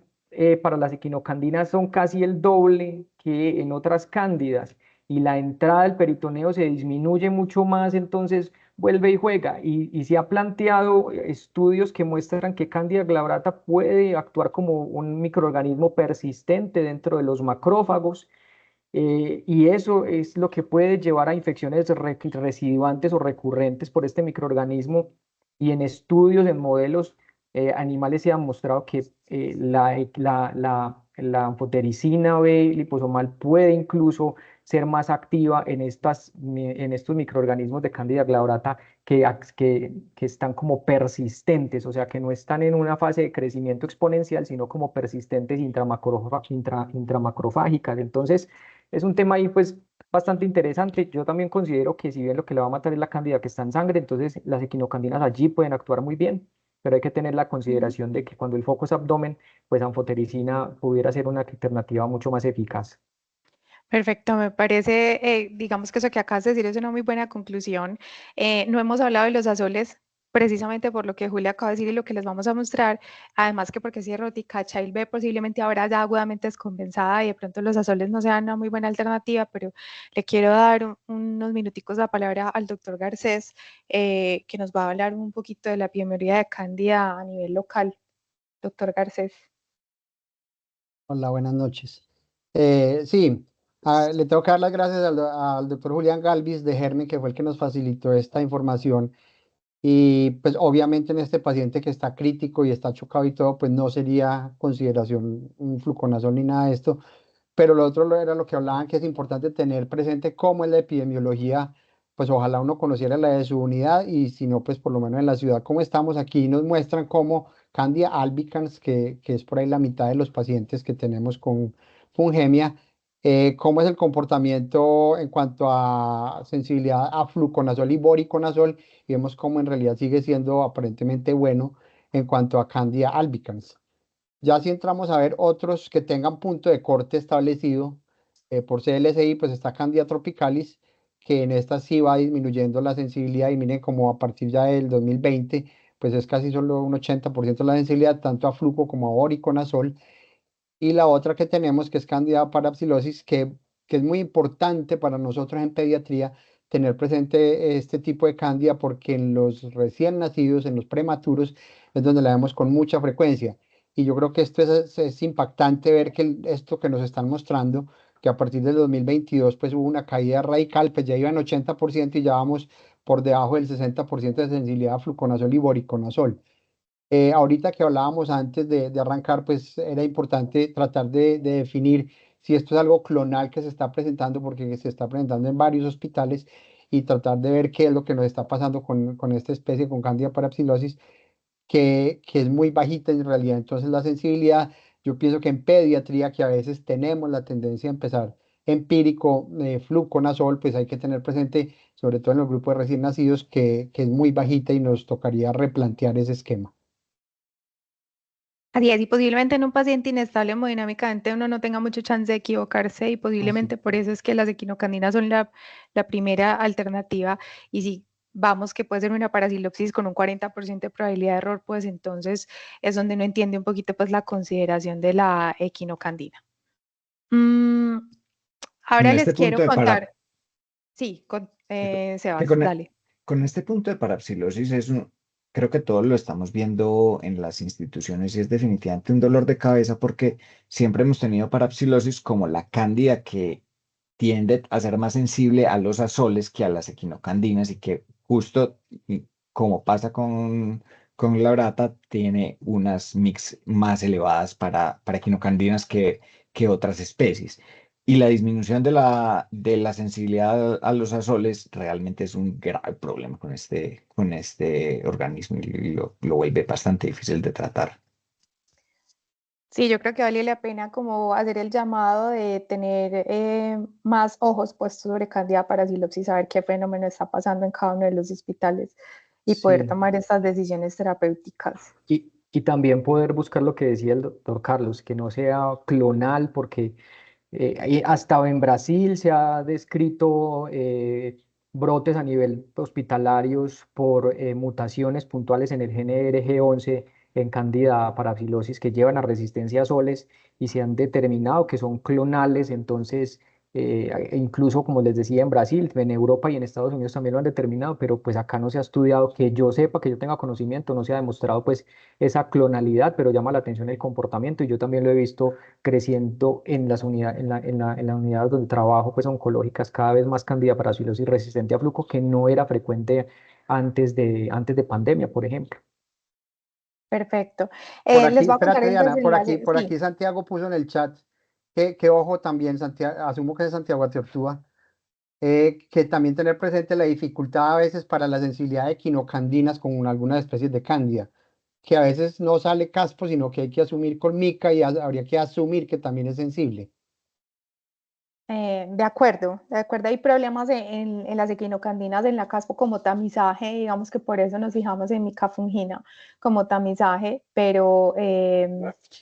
para las equinocandinas son casi el doble que en otras cándidas y la entrada del peritoneo se disminuye mucho más, entonces vuelve y juega. Y se ha planteado estudios que muestran que Candida glabrata puede actuar como un microorganismo persistente dentro de los macrófagos. Y eso es lo que puede llevar a infecciones residuantes o recurrentes por este microorganismo. Y en estudios, en modelos animales se ha mostrado que la anfotericina B liposomal puede incluso ser más activa en estos microorganismos de Candida glabrata que están como persistentes, o sea, que no están en una fase de crecimiento exponencial, sino como persistentes intramacrofágicas. Entonces, es un tema ahí pues bastante interesante. Yo también considero que si bien lo que le va a matar es la cándida que está en sangre, entonces las equinocandinas allí pueden actuar muy bien, pero hay que tener la consideración de que cuando el foco es abdomen, pues anfotericina pudiera ser una alternativa mucho más eficaz. Perfecto, me parece, digamos que eso que acabas de decir es una muy buena conclusión. No hemos hablado de los azoles precisamente por lo que Julia acaba de decir y lo que les vamos a mostrar. Además que porque si errótica, Child B posiblemente ahora ya agudamente descompensada y de pronto los azoles no sean una muy buena alternativa, pero le quiero dar unos minuticos la palabra al doctor Garcés, que nos va a hablar un poquito de la epidemiología de Cándida a nivel local. Doctor Garcés. Hola, buenas noches. Sí, le tengo que dar las gracias al doctor Julián Galvis de Germen, que fue el que nos facilitó esta información. Y pues obviamente en este paciente que está crítico y está chocado y todo, pues no sería consideración un fluconazol ni nada de esto. Pero lo otro era lo que hablaban, que es importante tener presente cómo es la epidemiología pues ojalá uno conociera la de su unidad y si no, pues por lo menos en la ciudad como estamos aquí nos muestran cómo Candida albicans, que es por ahí la mitad de los pacientes que tenemos con fungemia, cómo es el comportamiento en cuanto a sensibilidad a fluconazol y voriconazol, y vemos cómo en realidad sigue siendo aparentemente bueno en cuanto a Candida albicans. Ya si entramos a ver otros que tengan punto de corte establecido por CLSI, pues está Candida tropicalis, que en esta sí va disminuyendo la sensibilidad y miren como a partir ya del 2020, pues es casi solo un 80% la sensibilidad, tanto a fluco como a voriconazol. Y la otra que tenemos, que es Candida parapsilosis, que es muy importante para nosotros en pediatría tener presente este tipo de Candida, porque en los recién nacidos, en los prematuros, es donde la vemos con mucha frecuencia. Y yo creo que esto es impactante ver que esto que nos están mostrando, que a partir del 2022 pues hubo una caída radical, pues ya iba en 80% y ya vamos por debajo del 60% de sensibilidad a fluconazol y voriconazol. Ahorita que hablábamos antes de arrancar, pues era importante tratar de definir si esto es algo clonal que se está presentando, porque se está presentando en varios hospitales, y tratar de ver qué es lo que nos está pasando con esta especie, con Candida parapsilosis, que es muy bajita en realidad. Entonces la sensibilidad, yo pienso que en pediatría, que a veces tenemos la tendencia a empezar empírico, fluconazol, pues hay que tener presente, sobre todo en los grupos de recién nacidos, que es muy bajita y nos tocaría replantear ese esquema. Así es, y posiblemente en un paciente inestable hemodinámicamente uno no tenga mucho chance de equivocarse y Así. posiblemente por eso es que las equinocandinas son la primera alternativa. Y si vamos que puede ser una parasilopsis con un 40% de probabilidad de error, pues entonces es donde uno entiende un poquito pues la consideración de la equinocandina. Mm, Con ahora este les punto quiero de para, contar, sí, que, co- que Sebas, dale. con este punto de parapsilosis creo que todos lo estamos viendo en las instituciones y es definitivamente un dolor de cabeza porque siempre hemos tenido parapsilosis como la cándida que tiende a ser más sensible a los azoles que a las equinocandinas y que justo como pasa con la brata, tiene unas mix más elevadas para equinocandinas que otras especies. Y la disminución de la sensibilidad a los azoles realmente es un grave problema con este organismo y lo vuelve bastante difícil de tratar. Sí, yo creo que vale la pena como hacer el llamado de tener más ojos puestos sobre Candida parapsilosis, saber qué fenómeno está pasando en cada uno de los hospitales y poder Sí. tomar estas decisiones terapéuticas. Y también poder buscar lo que decía el doctor Carlos, que no sea clonal, porque hasta en Brasil se ha descrito brotes a nivel hospitalarios por mutaciones puntuales en el gene RG11 en Candida parapsilosis que llevan a resistencia a soles y se han determinado que son clonales. Entonces, incluso como les decía en Brasil, en Europa y en Estados Unidos también lo han determinado, pero pues acá no se ha estudiado, que yo sepa, que yo tenga conocimiento, no se ha demostrado pues esa clonalidad, pero llama la atención el comportamiento y yo también lo he visto creciendo en las unidades, en la unidad donde trabajo, pues oncológicas, cada vez más Candida parapsilosis resistente a flujo, que no era frecuente antes de pandemia, por ejemplo. Perfecto. Por aquí, Les voy a contar espérate, el Diana, desenlace. por Sí, aquí Santiago puso en el chat que ojo también, Santiago, asumo que es Santiago Atiortúa, que también tener presente la dificultad a veces para la sensibilidad de quinocandinas con algunas especies de cándida, que a veces no sale caspo, sino que hay que asumir con mica y habría que asumir que también es sensible. de acuerdo, de acuerdo. Hay problemas en las equinocandinas en la caspo como tamizaje, digamos que por eso nos fijamos en micafungina como tamizaje, pero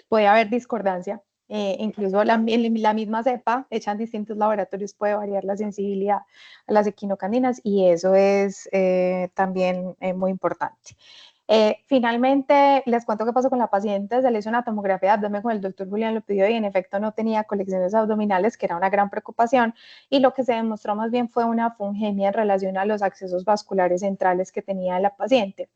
puede haber discordancia. Incluso en la misma cepa, hecha en distintos laboratorios, puede variar la sensibilidad a las equinocandinas y eso es también muy importante. Finalmente, les cuento qué pasó con la paciente. Se le hizo una tomografía de abdomen como el doctor Julián lo pidió y en efecto no tenía colecciones abdominales, que era una gran preocupación. Y lo que se demostró más bien fue una fungemia en relación a los accesos vasculares centrales que tenía la paciente.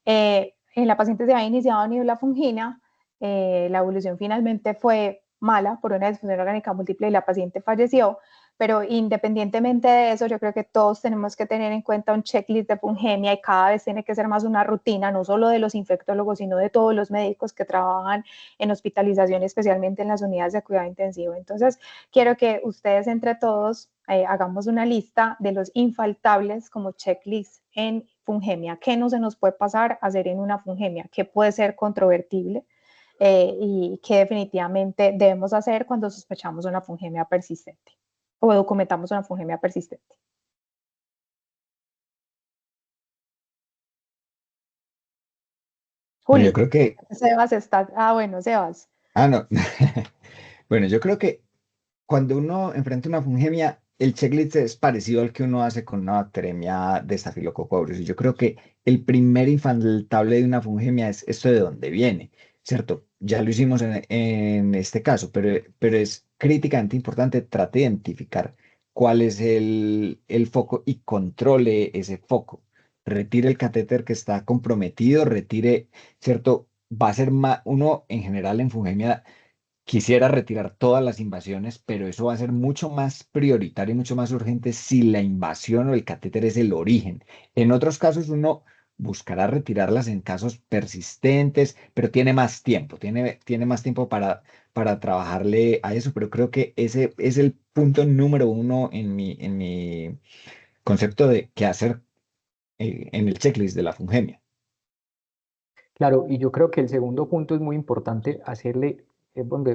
En la paciente se había iniciado niebla fungina. La evolución finalmente fue mala por una disfunción orgánica múltiple y la paciente falleció. pero independientemente de eso, yo creo que todos tenemos que tener en cuenta un checklist de fungemia y cada vez tiene que ser más una rutina, no solo de los infectólogos, sino de todos los médicos que trabajan en hospitalización, especialmente en las unidades de cuidado intensivo. Entonces, quiero que ustedes entre todos hagamos una lista de los infaltables como checklist en fungemia. ¿Qué no se nos puede pasar a hacer en una fungemia? ¿Qué puede ser controvertible? Y qué definitivamente debemos hacer cuando sospechamos una fungemia persistente o documentamos una fungemia persistente. Bueno, yo Juli, creo que, Sebas está. Ah, bueno, Sebas. no. Bueno, yo creo que cuando uno enfrenta una fungemia, el checklist es parecido al que uno hace con una bacteremia de Staphylococcus aureus. Y yo creo que el primer infaltable de una fungemia es esto de dónde viene, ¿cierto? Ya lo hicimos en este caso, pero es críticamente importante, trate de identificar cuál es el foco y controle ese foco. Retire el catéter que está comprometido, retire, ¿cierto? Va a ser más, uno en general en fungemia quisiera retirar todas las invasiones, pero eso va a ser mucho más prioritario y mucho más urgente si la invasión o el catéter es el origen. En otros casos uno buscará retirarlas en casos persistentes, pero tiene más tiempo, tiene más tiempo para trabajarle a eso, pero creo que ese es el punto número uno en mi concepto de qué hacer en el checklist de la fungemia. Claro, y yo creo que el segundo punto es muy importante hacerle,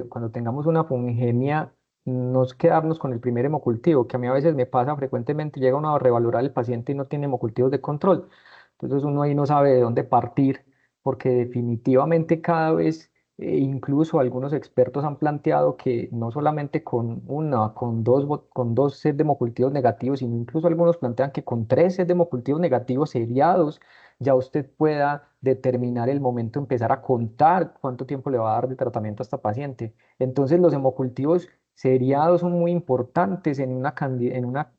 cuando tengamos una fungemia, no es quedarnos con el primer hemocultivo, que a mí a veces me pasa frecuentemente, llega uno a revalorar el paciente y no tiene hemocultivos de control. Entonces uno ahí no sabe de dónde partir, porque definitivamente cada vez, incluso algunos expertos han planteado que no solamente con una, con dos set de hemocultivos negativos, sino incluso algunos plantean que con tres set de hemocultivos negativos seriados, ya usted pueda determinar el momento, empezar a contar cuánto tiempo le va a dar de tratamiento a esta paciente. Entonces, los hemocultivos seriados son muy importantes en una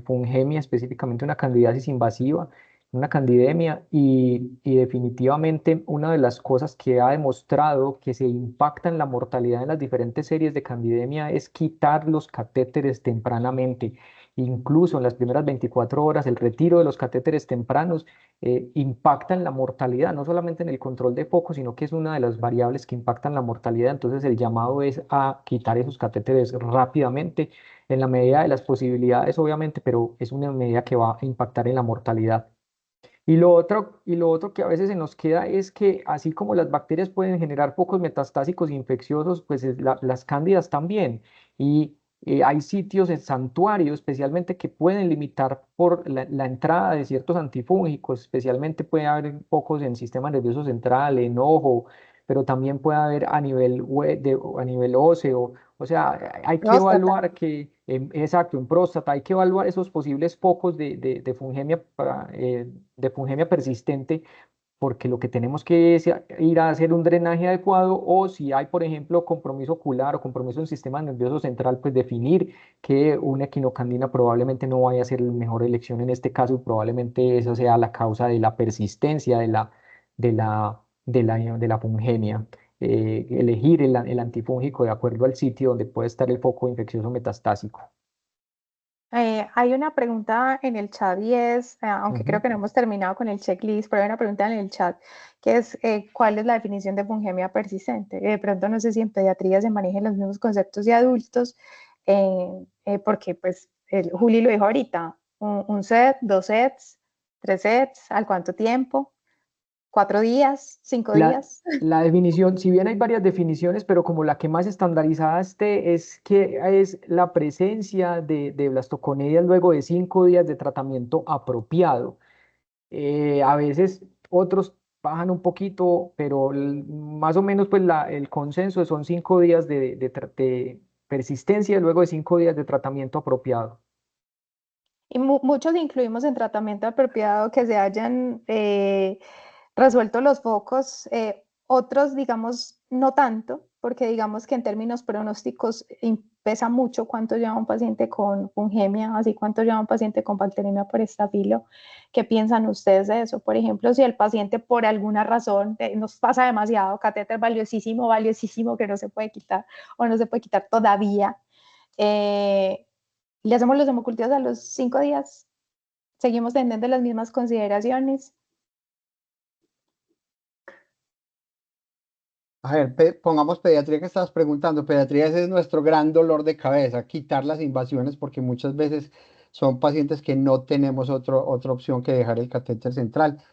fungemia, específicamente una candidiasis invasiva, una candidemia, y definitivamente una de las cosas que ha demostrado que se impacta en la mortalidad en las diferentes series de candidemia es quitar los catéteres tempranamente. Incluso en las primeras 24 horas, el retiro de los catéteres tempranos impactan la mortalidad, no solamente en el control de foco, sino que es una de las variables que impactan la mortalidad. Entonces el llamado es a quitar esos catéteres rápidamente, en la medida de las posibilidades, obviamente, pero es una medida que va a impactar en la mortalidad. Y lo otro que a veces se nos queda es que así como las bacterias pueden generar focos metastásicos infecciosos, pues las cándidas también. Y hay sitios en santuario especialmente que pueden limitar por la entrada de ciertos antifúngicos, especialmente puede haber focos en sistema nervioso central, en ojo, pero también puede haber a nivel, a nivel óseo. O sea, hay que Próstata. evaluar que, exacto, en próstata, hay que evaluar esos posibles focos de fungemia de fungemia persistente, porque lo que tenemos que es ir a hacer un drenaje adecuado o si hay, por ejemplo, compromiso ocular o compromiso en sistema nervioso central, pues definir que una equinocandina probablemente no vaya a ser la mejor elección en este caso y probablemente esa sea la causa de la persistencia de la fungemia. Elegir el antifúngico de acuerdo al sitio donde puede estar el foco infeccioso metastásico. Hay una pregunta en el chat y es, aunque creo Ujú. que no hemos terminado con el checklist, pero hay una pregunta en el chat que es ¿cuál es la definición de fungemia persistente? De pronto no sé si en pediatría se manejan los mismos conceptos de adultos, porque pues Juli lo dijo ahorita, un set, dos sets, tres sets, ¿al cuánto tiempo? ¿4 días? ¿5 La, días? la definición, si bien hay varias definiciones, pero como la que más estandarizada es que es la presencia de blastoconidias luego de 5 días de tratamiento apropiado. A veces otros bajan un poquito, pero más o menos pues el consenso son 5 días de persistencia luego de 5 días de tratamiento apropiado. Y muchos incluimos en tratamiento apropiado que se hayan resuelto los focos, otros digamos no tanto, porque digamos que en términos pronósticos pesa mucho cuánto lleva un paciente con fungemia, así cuánto lleva un paciente con bacteremia por estafilo. ¿Qué piensan ustedes de eso? Por ejemplo, si el paciente por alguna razón nos pasa demasiado, catéter valiosísimo, valiosísimo que no se puede quitar o no se puede quitar todavía, Le hacemos los hemocultivos a los 5 días. Seguimos teniendo las mismas consideraciones. A ver, pongamos pediatría que estabas preguntando. Pediatría ese es nuestro gran dolor de cabeza, quitar las invasiones porque muchas veces son pacientes que no tenemos otra opción que dejar el catéter central.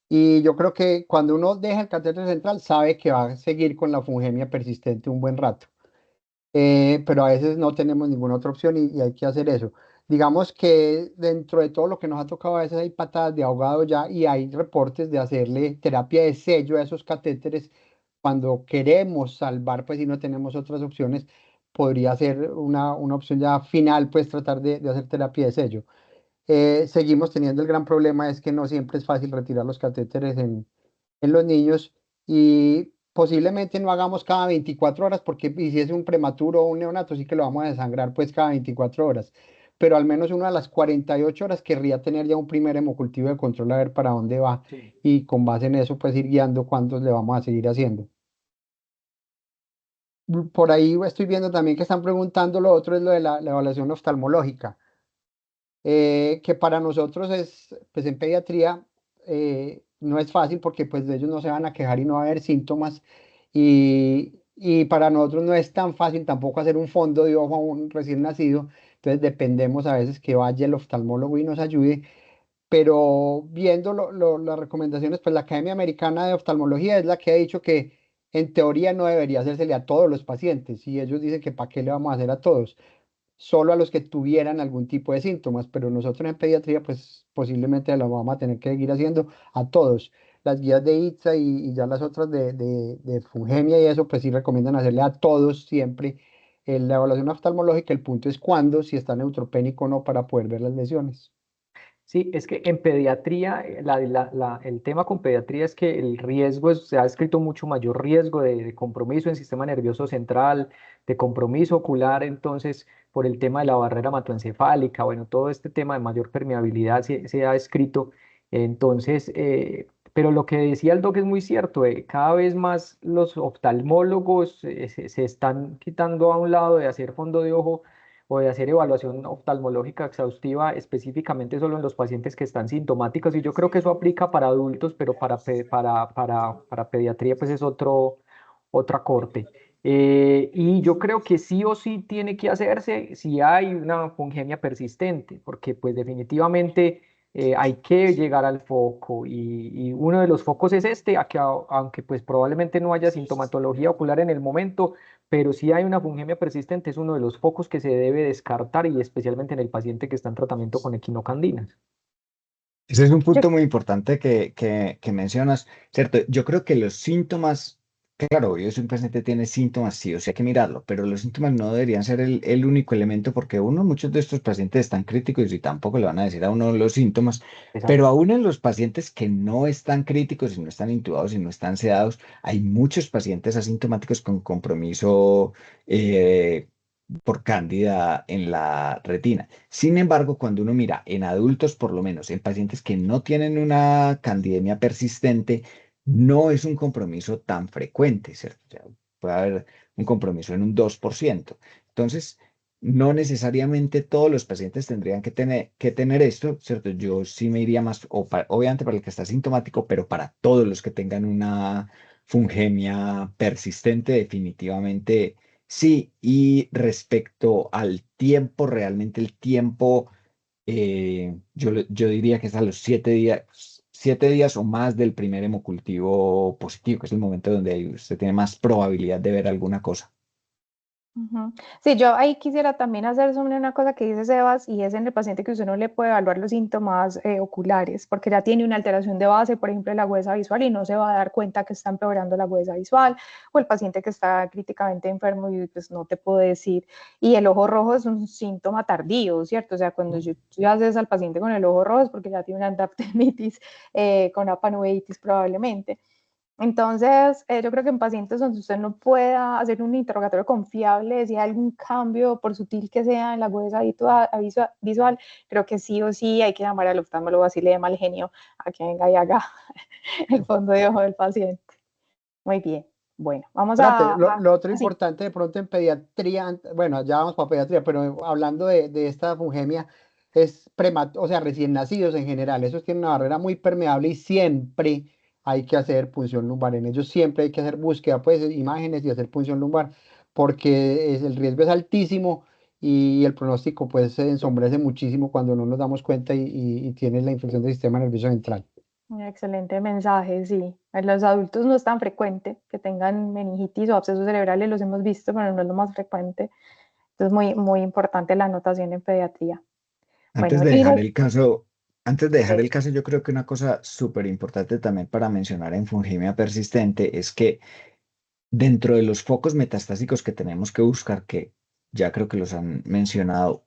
Y yo creo que cuando uno deja el catéter central sabe que va a seguir con la fungemia persistente un buen rato. Pero a veces no tenemos ninguna otra opción y hay que hacer eso. Digamos que dentro de todo lo que nos ha tocado, a veces hay patadas de ahogado ya y hay reportes de hacerle terapia de sello a esos catéteres cuando queremos salvar, pues si no tenemos otras opciones, podría ser una opción ya final, pues tratar de hacer terapia de sello. Seguimos teniendo el gran problema, es que no siempre es fácil retirar los catéteres en los niños y posiblemente no hagamos cada 24 horas porque y si es un prematuro o un neonato sí que lo vamos a desangrar pues cada 24 horas, pero al menos una de las 48 horas querría tener ya un primer hemocultivo de control a ver para dónde va Sí. y con base en eso pues ir guiando cuántos le vamos a seguir haciendo. Por ahí estoy viendo también que están preguntando, lo otro es lo de la evaluación oftalmológica, que para nosotros es, pues en pediatría no es fácil porque pues de ellos no se van a quejar y no va a haber síntomas y para nosotros no es tan fácil tampoco hacer un fondo de ojo a un recién nacido, entonces dependemos a veces que vaya el oftalmólogo y nos ayude, pero viendo las recomendaciones, pues la Academia Americana de Oftalmología es la que ha dicho que en teoría no debería hacérsele a todos los pacientes y ellos dicen que para qué le vamos a hacer a todos, solo a los que tuvieran algún tipo de síntomas, pero nosotros en pediatría pues posiblemente lo vamos a tener que seguir haciendo a todos. Las guías de ITSA y ya las otras de Fungemia y eso pues sí recomiendan hacerle a todos siempre la evaluación oftalmológica. El punto es cuándo, si está neutropénico o no para poder ver las lesiones. Sí, es que en pediatría, el tema con pediatría es que el riesgo se ha escrito mucho mayor riesgo de compromiso en sistema nervioso central, de compromiso ocular, entonces por el tema de la barrera hematoencefálica, bueno, todo este tema de mayor permeabilidad se ha escrito. Entonces, pero lo que decía el doc es muy cierto, cada vez más los oftalmólogos se están quitando a un lado de hacer fondo de ojo o de hacer evaluación oftalmológica exhaustiva específicamente solo en los pacientes que están sintomáticos. Y yo creo que eso aplica para adultos, pero para pediatría pues es otra corte. Y yo creo que sí o sí tiene que hacerse si hay una fungemia persistente, porque pues definitivamente hay que llegar al foco y uno de los focos es este, a que, aunque pues probablemente no haya sintomatología ocular en el momento, pero si hay una fungemia persistente, es uno de los focos que se debe descartar y especialmente en el paciente que está en tratamiento con equinocandinas. Ese es un Yo punto muy importante que mencionas, ¿cierto? Yo creo que los síntomas, claro, obvio, si un paciente tiene síntomas, sí, o sea, hay que mirarlo, pero los síntomas no deberían ser el único elemento porque muchos de estos pacientes están críticos y tampoco le van a decir a uno los síntomas, pero Exacto. aún en los pacientes que no están críticos y no están intubados y no están sedados, hay muchos pacientes asintomáticos con compromiso por cándida en la retina. Sin embargo, cuando uno mira en adultos, por lo menos en pacientes que no tienen una candidemia persistente, no es un compromiso tan frecuente, ¿cierto? O sea, puede haber un compromiso en un 2%. Entonces, no necesariamente todos los pacientes tendrían que tener esto, ¿cierto? Yo sí me iría más, obviamente para el que está sintomático, pero para todos los que tengan una fungemia persistente, definitivamente sí, y respecto al tiempo, realmente el tiempo, yo diría que es a los 7 días o más del primer hemocultivo positivo, que es el momento donde usted tiene más probabilidad de ver alguna cosa. Ujú. Sí, yo ahí quisiera también hacer sobre una cosa que dice Sebas y es en el paciente que usted no le puede evaluar los síntomas oculares porque ya tiene una alteración de base, por ejemplo, de la agudeza visual y no se va a dar cuenta que está empeorando la agudeza visual o el paciente que está críticamente enfermo y pues no te puedo decir. Y el ojo rojo es un síntoma tardío, ¿cierto? O sea, cuando tú haces al paciente con el ojo rojo es porque ya tiene una endophthalmitis con apanueitis probablemente. Entonces, yo creo que en pacientes donde usted no pueda hacer un interrogatorio confiable, si hay algún cambio, por sutil que sea, en la agudeza visual, creo que sí o sí hay que llamar al oftalmólogo así le dé mal genio a que venga y haga el fondo de ojo del paciente. Muy bien. Bueno, vamos Espérate, lo otro sí, importante de pronto en pediatría, bueno, ya vamos para pediatría, pero hablando de esta fungemia, es o sea, recién nacidos en general, esos tienen una barrera muy permeable y siempre hay que hacer punción lumbar. En ellos siempre hay que hacer búsqueda, pues, imágenes y hacer punción lumbar, porque el riesgo es altísimo y el pronóstico, pues, se ensombrece muchísimo cuando no nos damos cuenta y tiene la infección del sistema nervioso central. un excelente mensaje, sí. En los adultos no es tan frecuente que tengan meningitis o abscesos cerebrales, los hemos visto, pero no es lo más frecuente. Entonces, muy, muy importante la anotación en pediatría. Antes Bueno, de y dejar el caso, antes de dejar sí, el caso, yo creo que una cosa súper importante también para mencionar en fungemia persistente es que dentro de los focos metastásicos que tenemos que buscar, que ya creo que los han mencionado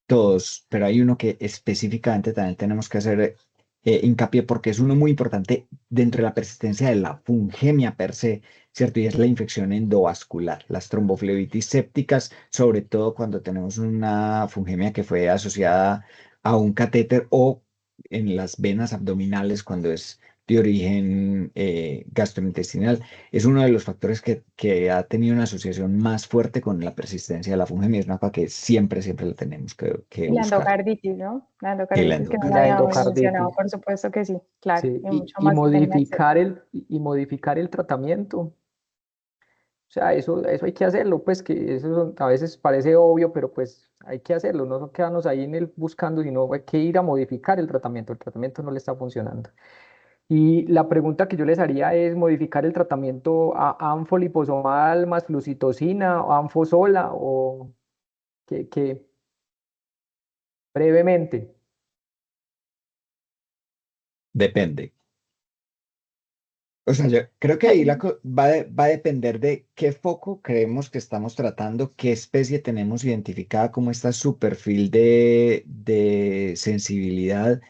todos, pero hay uno que específicamente también tenemos que hacer hincapié porque es uno muy importante dentro de la persistencia de la fungemia per se, ¿cierto? Y es la infección endovascular, las tromboflebitis sépticas, sobre todo cuando tenemos una fungemia que fue asociada a un catéter o en las venas abdominales cuando es de origen gastrointestinal. Es uno de los factores que ha tenido una asociación más fuerte con la persistencia de la fungemia. Es una cosa que siempre, siempre la tenemos que y la buscar. endocarditis, ¿no? La Y la endocarditis que no Y la la endocarditis. habíamos mencionado, endocarditis. por supuesto que sí, claro, Sí, y mucho más si tenía acceso. y modificar el tratamiento. O sea, eso hay que hacerlo, pues que a veces parece obvio, pero pues hay que hacerlo, no quedarnos ahí en el buscando, sino hay que ir a modificar el tratamiento no le está funcionando. Y la pregunta que yo les haría es modificar el tratamiento a anfoliposomal más flucitosina o anfosola o que brevemente. Depende. O sea, yo creo que ahí va a depender de qué foco creemos que estamos tratando, qué especie tenemos identificada, cómo está su perfil de sensibilidad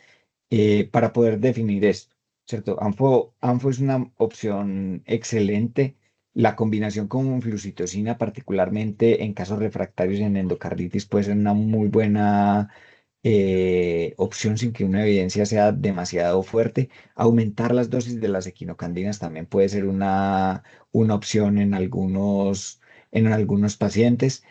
para poder definir esto, ¿cierto? Anfo es una opción excelente. La combinación con flucitosina, particularmente en casos refractarios en endocarditis, puede ser una muy buena opción sin que una evidencia sea demasiado fuerte. Aumentar las dosis de las equinocandinas también puede ser una opción en algunos pacientes.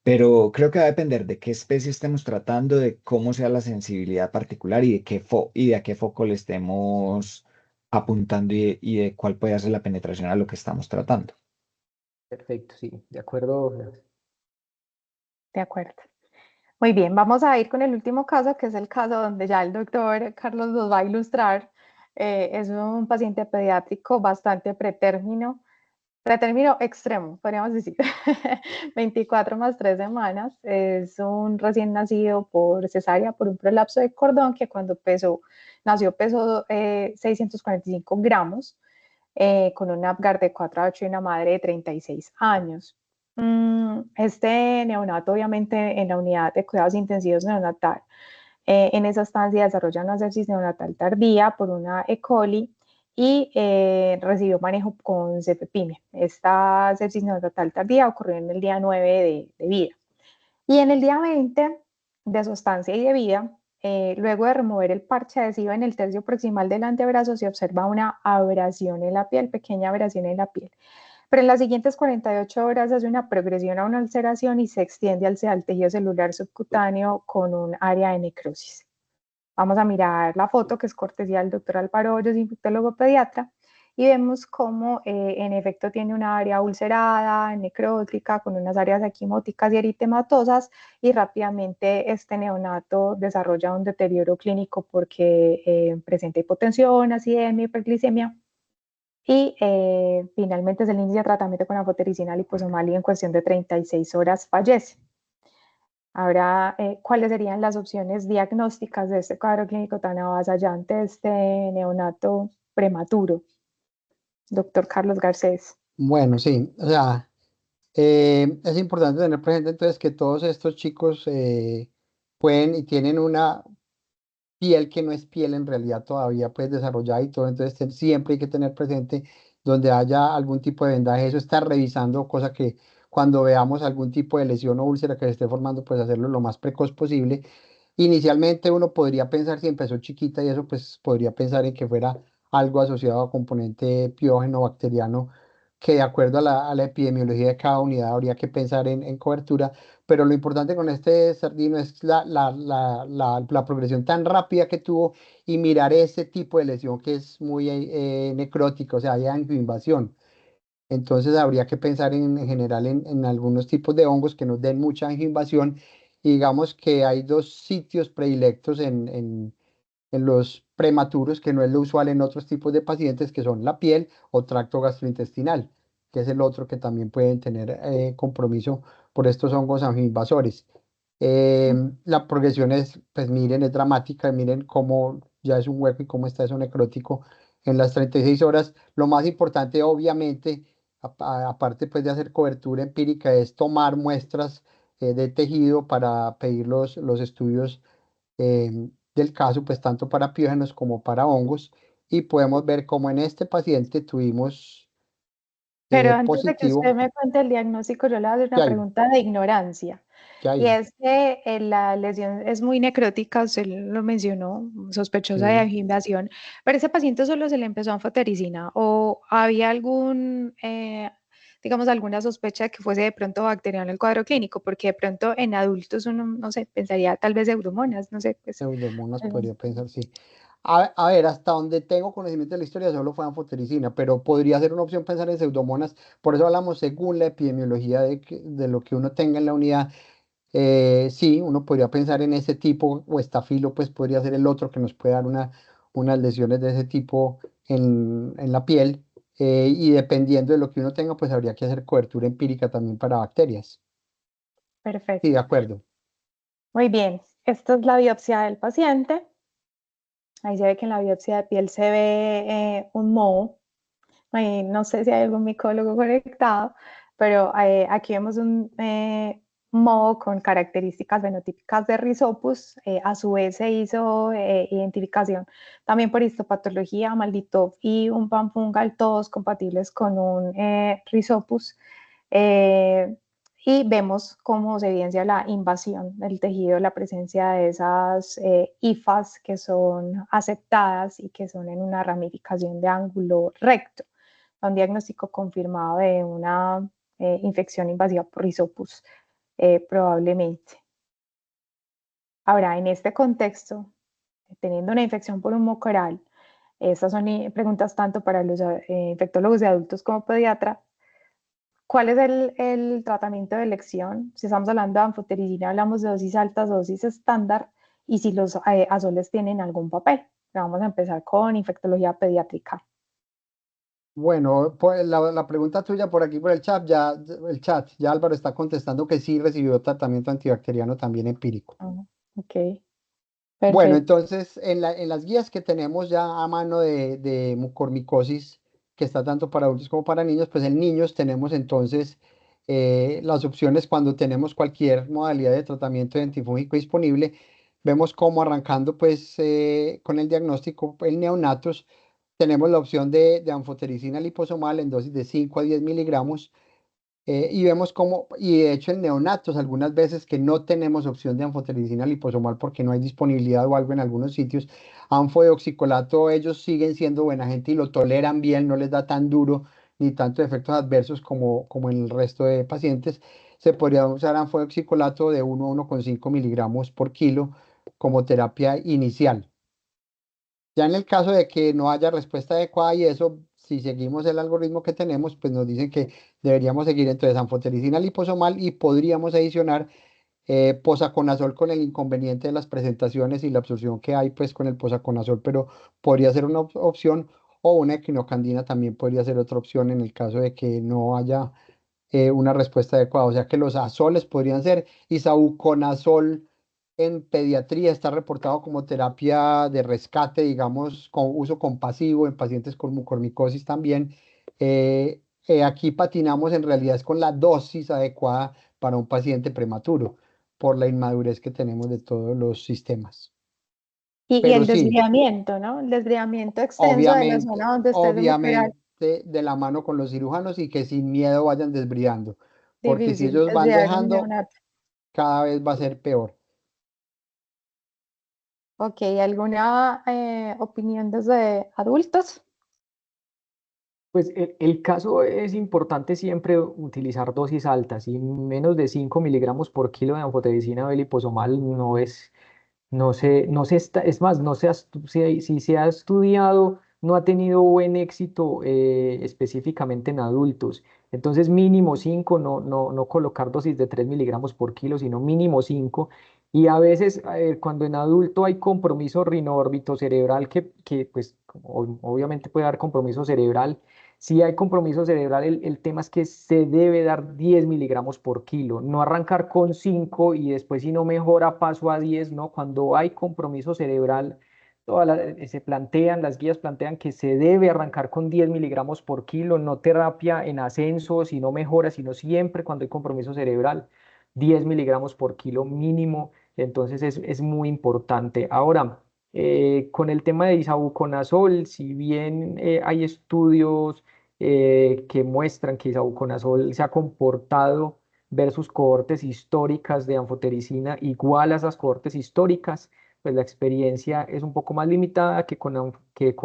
Pero creo que va a depender de qué especie estemos tratando, de cómo sea la sensibilidad particular y de a qué foco le estemos apuntando y de cuál puede ser la penetración a lo que estamos tratando. Perfecto, sí, de acuerdo. De acuerdo. Muy bien, vamos a ir con el último caso, que es el caso donde ya el doctor Carlos nos va a ilustrar. Es un paciente pediátrico bastante pretérmino extremo, podríamos decir. 24 más 3 semanas. Es un recién nacido por cesárea, por un prolapso de cordón, que cuando pesó 645 gramos, con un Apgar de 4 a 8 y una madre de 36 años. Este neonato, obviamente, en la unidad de cuidados intensivos neonatal, en esa estancia desarrolla una sepsis neonatal tardía por una E. coli y recibió manejo con cefepime. Esta sepsis neonatal tardía ocurrió en el día 9 de vida. Y en el día 20 de su estancia y de vida, luego de remover el parche adhesivo en el tercio proximal del antebrazo, se observa una abrasión en la piel, pequeña abrasión en la piel. Pero en las siguientes 48 horas hace una progresión a una ulceración y se extiende al tejido celular subcutáneo con un área de necrosis. Vamos a mirar la foto que es cortesía del doctor Álvaro Hoyos, infectólogo pediatra, y vemos cómo en efecto tiene una área ulcerada, necrótica, con unas áreas equimóticas y eritematosas, y rápidamente este neonato desarrolla un deterioro clínico porque presenta hipotensión, acidemia, hiperglicemia, y finalmente se le inicia tratamiento con anfotericina liposomal y en cuestión de 36 horas fallece. Ahora, ¿cuáles serían las opciones diagnósticas de este cuadro clínico tan avasallante de este neonato prematuro? Doctor Carlos Garcés. Bueno, sí, o sea, es importante tener presente entonces que todos estos chicos pueden y tienen una piel que no es piel en realidad todavía pues desarrollada y todo, entonces siempre hay que tener presente donde haya algún tipo de vendaje, eso estar revisando, cosa que cuando veamos algún tipo de lesión o úlcera que se esté formando, pues hacerlo lo más precoz posible. Inicialmente uno podría pensar, si empezó chiquita y eso, pues podría pensar en que fuera algo asociado a componente piógeno bacteriano, que de acuerdo a la epidemiología de cada unidad habría que pensar en cobertura, pero lo importante con este sardino es la progresión tan rápida que tuvo y mirar ese tipo de lesión que es muy necrótica, o sea, hay angioinvasión. Entonces habría que pensar en general en algunos tipos de hongos que nos den mucha angioinvasión. Y digamos que hay dos sitios predilectos en los prematuros, que no es lo usual en otros tipos de pacientes, que son la piel o tracto gastrointestinal, que es el otro que también pueden tener compromiso por estos hongos angioinvasores. La progresión es, pues miren, es dramática, miren cómo ya es un hueco y cómo está eso necrótico en las 36 horas. Lo más importante, obviamente, aparte pues de hacer cobertura empírica, es tomar muestras de tejido para pedir los estudios del caso, pues tanto para piógenos como para hongos, y podemos ver cómo en este paciente tuvimos Pero antes de que usted positivo. me cuente el diagnóstico, yo le voy a hacer ¿Qué una hay? pregunta de ignorancia. ¿Qué Y hay? es que la lesión es muy necrótica, usted lo mencionó, sospechosa de Sí. angioinvasión, pero ese paciente solo se le empezó anfotericina o había algún, digamos, alguna sospecha de que fuese de pronto bacteriano el cuadro clínico, porque de pronto en adultos uno, no sé, pensaría tal vez Euromonas, no sé, pues. Pseudomonas algo. podría pensar, sí. A ver, hasta donde tengo conocimiento de la historia solo fue anfotericina, pero podría ser una opción pensar en pseudomonas. Por eso hablamos según la epidemiología de lo que uno tenga en la unidad. Sí, uno podría pensar en ese tipo, o estafilo, pues podría ser el otro que nos puede dar unas lesiones de ese tipo en la piel. Y dependiendo de lo que uno tenga, pues habría que hacer cobertura empírica también para bacterias. Sí, de Perfecto. acuerdo. Muy bien, esta es la biopsia del paciente. Ahí se ve que en la biopsia de piel se ve un moho. No sé si hay algún micólogo conectado, pero aquí vemos un moho con características fenotípicas de Rhizopus. A su vez se hizo identificación también por histopatología, maldito y un panfungal, todos compatibles con un Rhizopus. Eh, y vemos cómo se evidencia la invasión del tejido, la presencia de esas hifas que son aceptadas y que son en una ramificación de ángulo recto. Un diagnóstico confirmado de una infección invasiva por Rhizopus, probablemente. Ahora, en este contexto, teniendo una infección por un moco oral, estas son preguntas tanto para los infectólogos de adultos como pediatras. ¿Cuál es el tratamiento de elección? Si estamos hablando de anfotericina, hablamos de dosis altas, dosis estándar, y si los azoles tienen algún papel. Vamos a empezar con infectología pediátrica. Bueno, pues la pregunta tuya por aquí por el chat, ya Álvaro está contestando que sí recibió tratamiento antibacteriano también empírico. Ok, Bueno, perfecto. entonces en las guías que tenemos ya a mano de mucormicosis, que está tanto para adultos como para niños, pues en niños tenemos entonces las opciones cuando tenemos cualquier modalidad de tratamiento antifúngico disponible. Vemos cómo arrancando pues con el diagnóstico en neonatos, tenemos la opción de anfotericina liposomal en dosis de 5 a 10 miligramos. Y vemos cómo, y de hecho en neonatos algunas veces que no tenemos opción de anfotericina liposomal porque no hay disponibilidad o algo en algunos sitios, anfodeoxicolato, ellos siguen siendo buena gente y lo toleran bien, no les da tan duro ni tantos efectos adversos como en el resto de pacientes. Se podría usar anfodeoxicolato de 1 a 1,5 miligramos por kilo como terapia inicial. Ya en el caso de que no haya respuesta adecuada y eso, si seguimos el algoritmo que tenemos, pues nos dicen que deberíamos seguir entonces anfotericina liposomal y podríamos adicionar posaconazol con el inconveniente de las presentaciones y la absorción que hay pues con el posaconazol, pero podría ser una opción, o una equinocandina también podría ser otra opción en el caso de que no haya una respuesta adecuada. O sea que los azoles podrían ser isavuconazol en pediatría está reportado como terapia de rescate, digamos, con uso compasivo en pacientes con mucormicosis también. Aquí patinamos en realidad es con la dosis adecuada para un paciente prematuro por la inmadurez que tenemos de todos los sistemas. Y Pero el sí, desbridamiento, ¿no? El desbridamiento extenso de la obviamente, zona donde está el mucoral. obviamente de la mano con los cirujanos y que sin miedo vayan desbridando, porque si Difícil ellos van desbridar un dejando, neonato. cada vez va a ser peor. Ok, ¿alguna opinión desde adultos? Pues el caso es importante siempre utilizar dosis altas y menos de 5 miligramos por kilo de anfotericina B liposomal no se está, es más, no se ha si se ha estudiado, no ha tenido buen éxito específicamente en adultos. Entonces, mínimo 5 no colocar dosis de 3 miligramos por kilo, sino mínimo 5. Y a veces, cuando en adulto hay compromiso rinórbito cerebral, que pues obviamente puede haber compromiso cerebral. Si hay compromiso cerebral, el tema es que se debe dar 10 miligramos por kilo, no arrancar con 5 y después si no mejora paso a 10, ¿no? Cuando hay compromiso cerebral, las guías plantean que se debe arrancar con 10 miligramos por kilo, no terapia en ascenso, si no mejora, sino siempre cuando hay compromiso cerebral, 10 miligramos por kilo mínimo, entonces es muy importante. Ahora, con el tema de isavuconazol, si bien hay estudios que muestran que isavuconazol se ha comportado versus cohortes históricas de anfotericina igual a esas cohortes históricas, pues la experiencia es un poco más limitada que con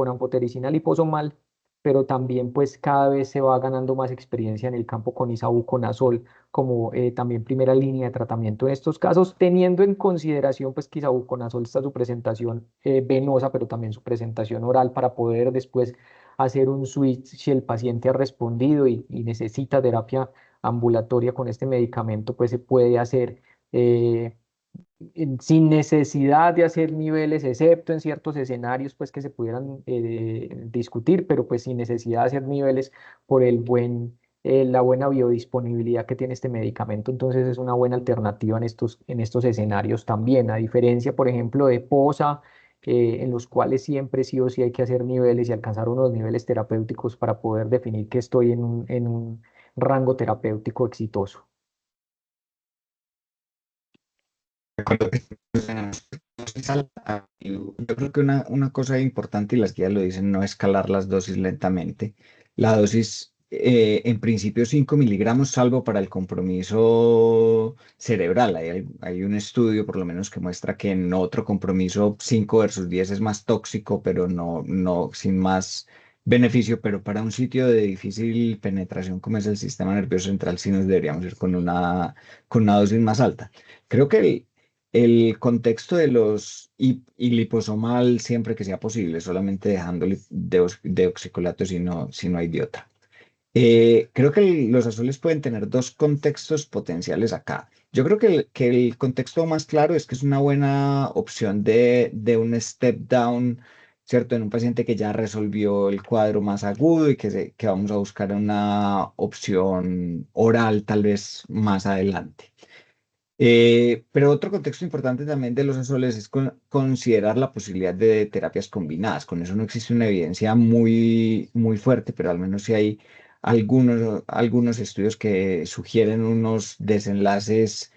anfotericina liposomal, pero también pues cada vez se va ganando más experiencia en el campo con isavuconazol como también primera línea de tratamiento en estos casos, teniendo en consideración pues que isavuconazol está su presentación venosa, pero también su presentación oral para poder después hacer un switch si el paciente ha respondido y necesita terapia ambulatoria con este medicamento, pues se puede hacer eh, sin necesidad de hacer niveles, excepto en ciertos escenarios pues que se pudieran discutir, pero pues sin necesidad de hacer niveles por la buena biodisponibilidad que tiene este medicamento. Entonces es una buena alternativa en estos escenarios también, a diferencia, por ejemplo, de POSA, en los cuales siempre sí o sí hay que hacer niveles y alcanzar unos niveles terapéuticos para poder definir que estoy en un rango terapéutico exitoso. Cuando tenemos dosis alta, yo creo que una cosa importante, y las guías lo dicen, no escalar las dosis lentamente. La dosis, en principio, 5 miligramos, salvo para el compromiso cerebral. Hay un estudio, por lo menos, que muestra que en otro compromiso 5 versus 10 es más tóxico, pero no sin más beneficio. Pero para un sitio de difícil penetración como es el sistema nervioso central, sí nos deberíamos ir con una dosis más alta. Creo que el contexto de y liposomal siempre que sea posible, solamente dejando deoxicolato si no hay de otra. Creo que los azules pueden tener dos contextos potenciales acá. Yo creo que el contexto más claro es que es una buena opción de un step down, ¿cierto? En un paciente que ya resolvió el cuadro más agudo y que vamos a buscar una opción oral tal vez más adelante. Pero otro contexto importante también de los azoles es considerar la posibilidad de terapias combinadas. Con eso no existe una evidencia muy, muy fuerte, pero al menos sí hay algunos estudios que sugieren unos desenlaces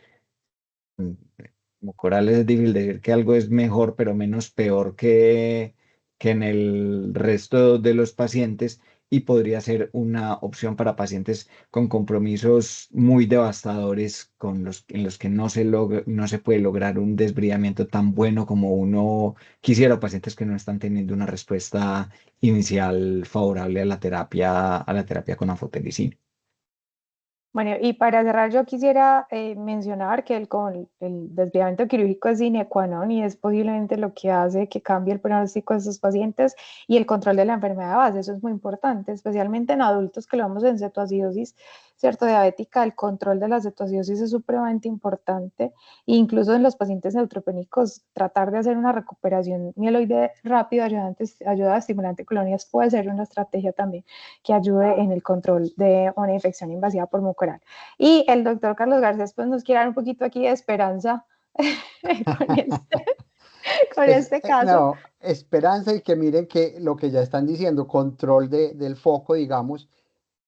como corales. Es difícil decir que algo es mejor, pero menos peor que en el resto de los pacientes, y podría ser una opción para pacientes con compromisos muy devastadores en los que no se puede lograr un desbridamiento tan bueno como uno quisiera, o pacientes que no están teniendo una respuesta inicial favorable a la terapia con anfotericina. Bueno, y para cerrar, yo quisiera mencionar que con el desviamiento quirúrgico es sine qua non y es posiblemente lo que hace que cambie el pronóstico de estos pacientes y el control de la enfermedad de base. Eso es muy importante, especialmente en adultos que lo vemos en cetoacidosis, ¿cierto? Diabética, el control de la cetoacidosis es supremamente importante. E incluso en los pacientes neutropénicos, tratar de hacer una recuperación mieloide rápida, ayuda estimulante de colonias, puede ser una estrategia también que ayude en el control de una infección invasiva por mucoral. Y el doctor Carlos Garcés pues nos quiere dar un poquito aquí de esperanza con este caso. No, esperanza y que miren que lo que ya están diciendo, control del foco, digamos,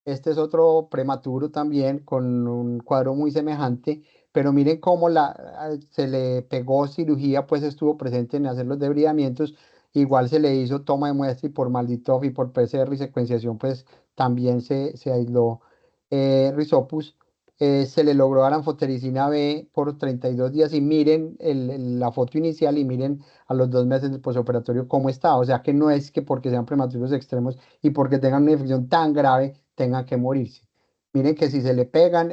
este es otro prematuro también con un cuadro muy semejante, pero miren cómo se le pegó cirugía, pues estuvo presente en hacer los debridamientos, igual se le hizo toma de muestra y por Malditoff y por PCR y secuenciación, pues también se aisló Rhizopus. se le logró dar anfotericina B por 32 días y miren la foto inicial y miren a los 2 meses del posoperatorio cómo está. O sea que no es que porque sean prematuros extremos y porque tengan una infección tan grave tengan que morirse. Miren que si se le pegan,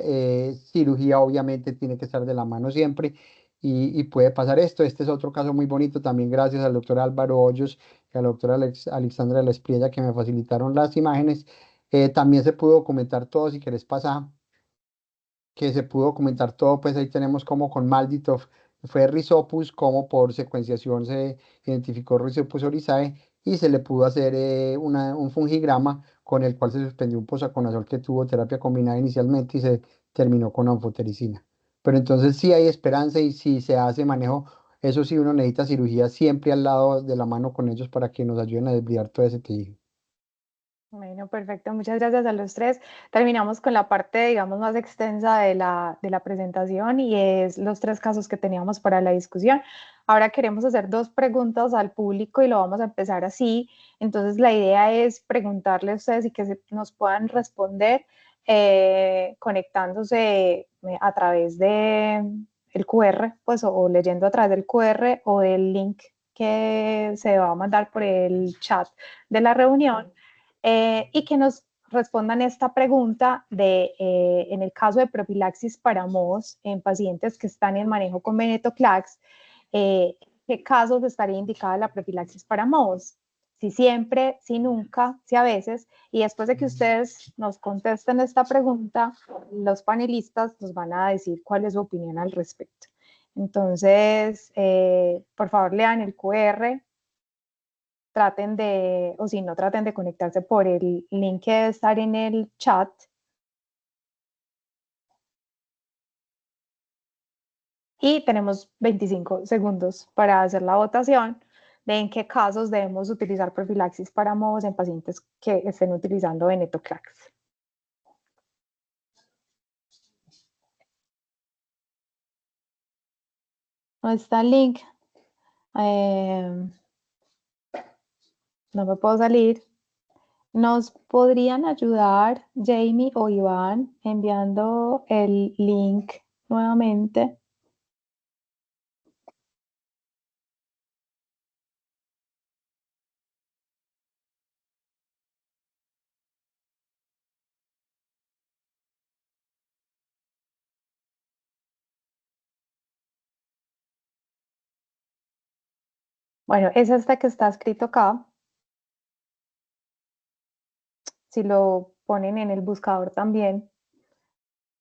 cirugía obviamente tiene que estar de la mano siempre y puede pasar esto. Este es otro caso muy bonito también gracias al doctor Álvaro Hoyos y a la doctora Alexandra de la Espriella que me facilitaron las imágenes. También se pudo documentar todo, si querés pasar, que se pudo documentar todo, pues ahí tenemos como con Malditov fue Rhizopus, como por secuenciación se identificó Rhizopus oryzae y se le pudo hacer un fungigrama con el cual se suspendió un posaconazol que tuvo terapia combinada inicialmente y se terminó con anfotericina. Pero entonces sí hay esperanza y si se hace manejo, eso sí uno necesita cirugía siempre al lado de la mano con ellos para que nos ayuden a desviar todo ese tejido. Bueno, perfecto. Muchas gracias a los tres. Terminamos con la parte, digamos, más extensa de la presentación y es los 3 casos que teníamos para la discusión. Ahora queremos hacer 2 preguntas al público y lo vamos a empezar así. Entonces, la idea es preguntarle a ustedes y que nos puedan responder conectándose a través de el QR, pues, o leyendo a través del QR o del link que se va a mandar por el chat de la reunión. Y que nos respondan esta pregunta de, en el caso de profilaxis para mohos en pacientes que están en manejo con venetoclax, ¿qué casos estaría indicada la profilaxis para mohos? Si siempre, si nunca, si a veces. Y después de que ustedes nos contesten esta pregunta, los panelistas nos van a decir cuál es su opinión al respecto. Entonces, por favor, lean el QR, traten de, o si no, traten de conectarse por el link que debe estar en el chat. Y tenemos 25 segundos para hacer la votación de en qué casos debemos utilizar profilaxis para mohos en pacientes que estén utilizando venetoclax. No está el link. No me puedo salir. ¿Nos podrían ayudar, Jamie o Iván, enviando el link nuevamente? Bueno, es este que está escrito acá. Si lo ponen en el buscador también,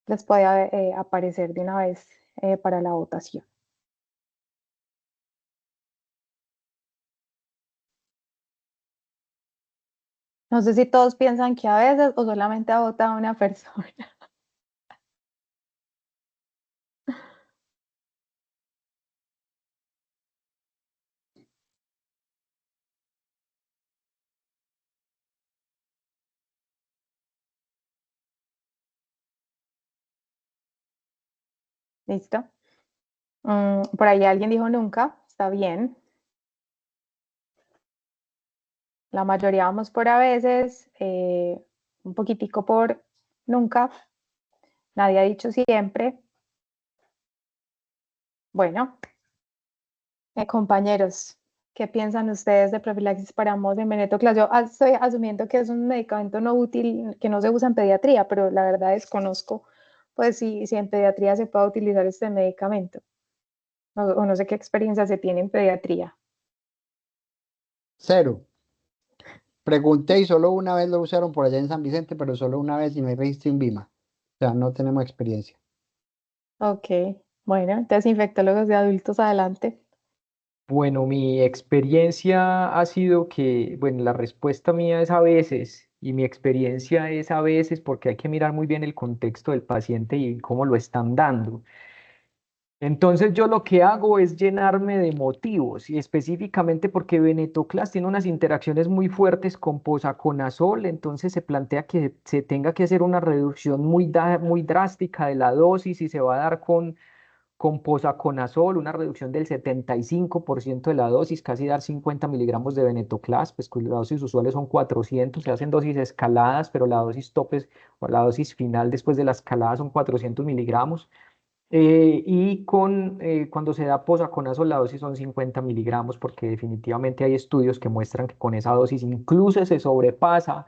les puede aparecer de una vez para la votación. No sé si todos piensan que a veces o solamente ha votado una persona. ¿Listo? Por ahí alguien dijo nunca, está bien. La mayoría vamos por a veces, un poquitico por nunca. Nadie ha dicho siempre. Bueno, compañeros, ¿qué piensan ustedes de profilaxis para mohos en venetoclax? Yo estoy asumiendo que es un medicamento no útil, que no se usa en pediatría, pero la verdad desconozco, pues si en pediatría se puede utilizar este medicamento. O no sé qué experiencia se tiene en pediatría. Cero. Pregunté y solo una vez lo usaron por allá en San Vicente, pero solo una vez y no hay registro en Vima. O sea, no tenemos experiencia. Ok, bueno, entonces infectólogos de adultos, adelante. Bueno, mi experiencia ha sido que, bueno, la respuesta mía es a veces y mi experiencia es a veces porque hay que mirar muy bien el contexto del paciente y cómo lo están dando. Entonces yo lo que hago es llenarme de motivos y específicamente porque venetoclax tiene unas interacciones muy fuertes con posaconazol, entonces se plantea que se tenga que hacer una reducción muy drástica de la dosis y se va a dar con posaconazol, una reducción del 75% de la dosis, casi dar 50 miligramos de venetoclax, pues las dosis usuales son 400, se hacen dosis escaladas, pero la dosis tope o la dosis final después de la escalada son 400 miligramos. Cuando se da posaconazol la dosis son 50 miligramos, porque definitivamente hay estudios que muestran que con esa dosis incluso se sobrepasa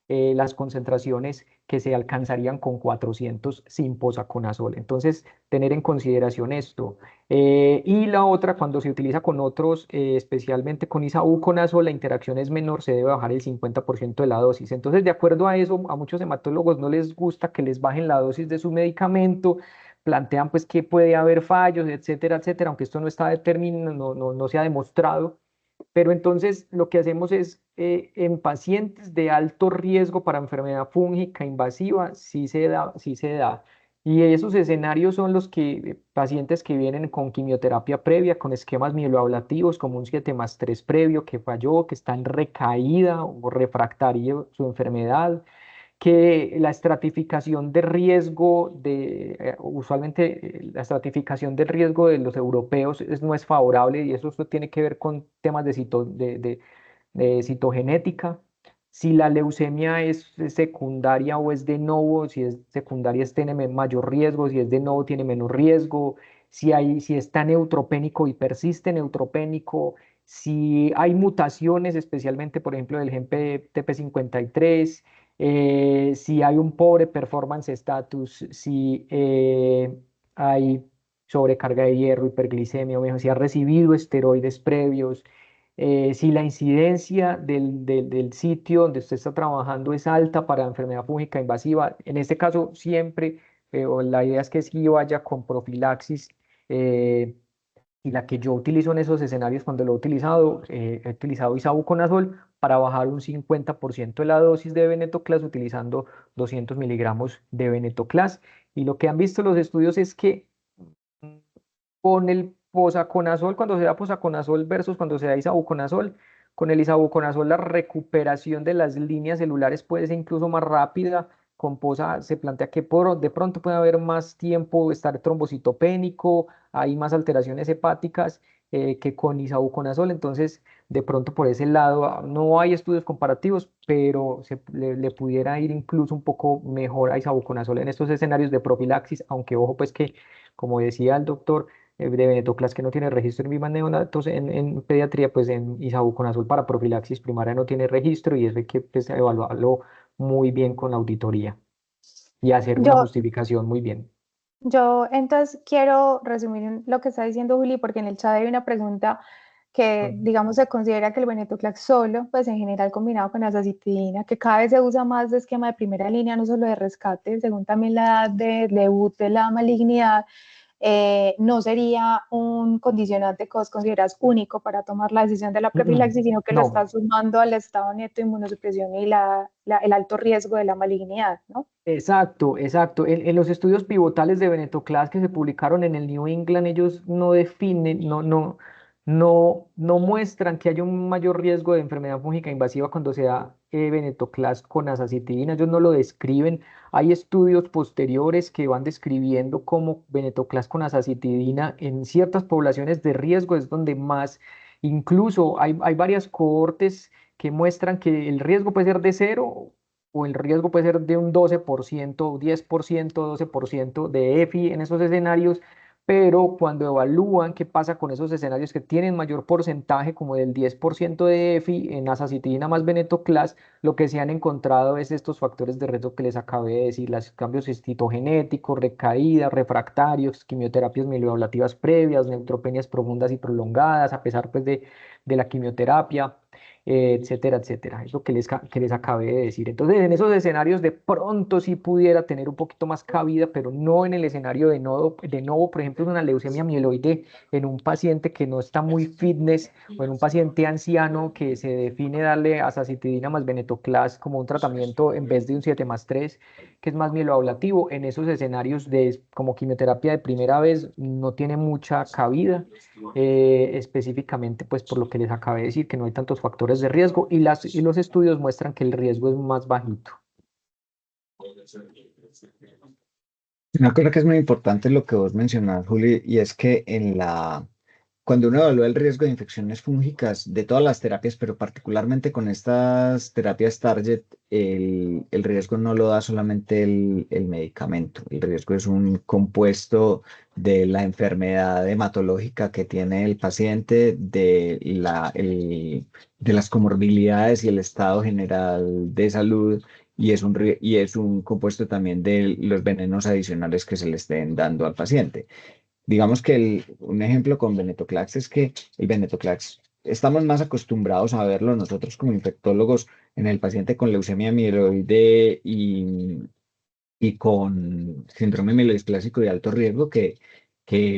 las concentraciones que se alcanzarían con 400 sin posaconazol. Entonces, tener en consideración esto. Y la otra, cuando se utiliza con otros, especialmente con isavuconazol, la interacción es menor, se debe bajar el 50% de la dosis. Entonces, de acuerdo a eso, a muchos hematólogos no les gusta que les bajen la dosis de su medicamento, plantean pues que puede haber fallos, etcétera, etcétera, aunque esto no está determinado, no se ha demostrado. Pero entonces lo que hacemos es, en pacientes de alto riesgo para enfermedad fúngica invasiva, sí se da, sí se da. Y esos escenarios son los que pacientes que vienen con quimioterapia previa, con esquemas mieloablativos, como un 7+3 previo que falló, que está en recaída o refractaria su enfermedad, que la estratificación de riesgo usualmente la estratificación de riesgo de los europeos no es favorable, y eso tiene que ver con temas de citogenética. Si la leucemia es secundaria o es de novo, si es secundaria tiene mayor riesgo, si es de novo tiene menor riesgo, si está neutropénico y persiste neutropénico, si hay mutaciones, especialmente por ejemplo del gen TP53, si hay un pobre performance status, si hay sobrecarga de hierro, hiperglicemia, o si ha recibido esteroides previos, si la incidencia del sitio donde usted está trabajando es alta para enfermedad fúngica invasiva. En este caso siempre, la idea es que sí vaya con profilaxis, y la que yo utilizo en esos escenarios cuando lo he utilizado isavuconazol para bajar un 50% de la dosis de venetoclax utilizando 200 miligramos de venetoclax. Y lo que han visto los estudios es que con el posaconazol, cuando se da posaconazol versus cuando se da isavuconazol, con el isavuconazol la recuperación de las líneas celulares puede ser incluso más rápida. Con posa se plantea que de pronto puede haber más tiempo, estar trombocitopénico, hay más alteraciones hepáticas que con isavuconazol. Entonces, de pronto por ese lado, no hay estudios comparativos, pero le pudiera ir incluso un poco mejor a isavuconazol en estos escenarios de profilaxis, aunque ojo pues que, como decía el doctor, de venetoclax que no tiene registro en vimas neonatos en pediatría, pues en isavuconazol para profilaxis primaria no tiene registro, y eso hay que pues, evaluarlo muy bien con la auditoría y hacer una Yo, justificación muy bien. yo entonces quiero resumir lo que está diciendo Juli, porque en el chat hay una pregunta que, Ujú. digamos, se considera que el venetoclax solo, pues en general combinado con azacitidina, que cada vez se usa más de esquema de primera línea, no solo de rescate, según también la edad de debut de la malignidad, no sería un condicionante que vos consideras único para tomar la decisión de la profilaxis, sino que lo No, estás sumando al estado neto de inmunosupresión y el alto riesgo de la malignidad, ¿no? exacto, exacto. En los estudios pivotales de venetoclax que se publicaron en el New England, ellos no definen, no muestran que haya un mayor riesgo de enfermedad fúngica invasiva cuando se da venetoclax con azacitidina. Ellos no lo describen. Hay estudios posteriores que van describiendo cómo venetoclax con azacitidina en ciertas poblaciones de riesgo es donde más, incluso hay varias cohortes que muestran que el riesgo puede ser de 0, o el riesgo puede ser de un 12%, 10%, 12% de EFI en esos escenarios, pero cuando evalúan qué pasa con esos escenarios que tienen mayor porcentaje, como del 10% de EFI en azacitidina más venetoclax, lo que se han encontrado es estos factores de riesgo que les acabé de decir, los cambios citogenéticos, recaídas, refractarios, quimioterapias mieloablativas previas, neutropenias profundas y prolongadas, a pesar pues de la quimioterapia, etcétera, etcétera. Es lo que les acabé de decir. Entonces, en esos escenarios de pronto sí pudiera tener un poquito más cabida, pero no en el escenario de novo, por ejemplo, en una leucemia mieloide en un paciente que no está muy fitness, o en un paciente anciano que se define darle azacitidina más venetoclax como un tratamiento en vez de un 7+3, que es más mieloablativo. En esos escenarios como quimioterapia de primera vez no tiene mucha cabida, específicamente pues por lo que les acabé de decir, que no hay tantos factores de riesgo, y los estudios muestran que el riesgo es más bajito. Una cosa que es muy importante lo que vos mencionas, Juli, y es que cuando uno evalúa el riesgo de infecciones fúngicas de todas las terapias, pero particularmente con estas terapias target, el riesgo no lo da solamente el medicamento. El riesgo es un compuesto de la enfermedad hematológica que tiene el paciente, de las comorbilidades y el estado general de salud. Y es un compuesto también de los venenos adicionales que se le estén dando al paciente. Digamos que un ejemplo con venetoclax es que el venetoclax estamos más acostumbrados a verlo nosotros como infectólogos en el paciente con leucemia mieloide y con síndrome mielodisplásico de alto riesgo que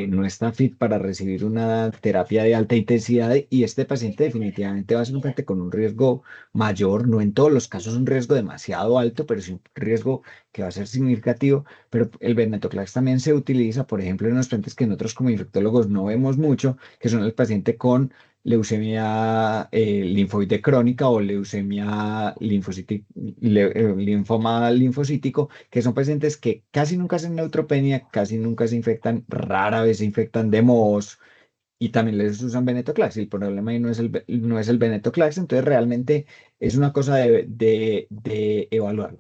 no está fit para recibir una terapia de alta intensidad y este paciente definitivamente va a ser un paciente con un riesgo mayor, no en todos los casos un riesgo demasiado alto, pero sí un riesgo que va a ser significativo, pero el venetoclax también se utiliza, por ejemplo, en los pacientes que nosotros como infectólogos no vemos mucho, que son el paciente con leucemia linfoide crónica o leucemia linfoma linfocítico, que son pacientes que casi nunca hacen neutropenia, casi nunca se infectan, rara vez se infectan de mohos y también les usan venetoclax. Y el problema ahí no es el venetoclax, entonces realmente es una cosa de evaluarlo.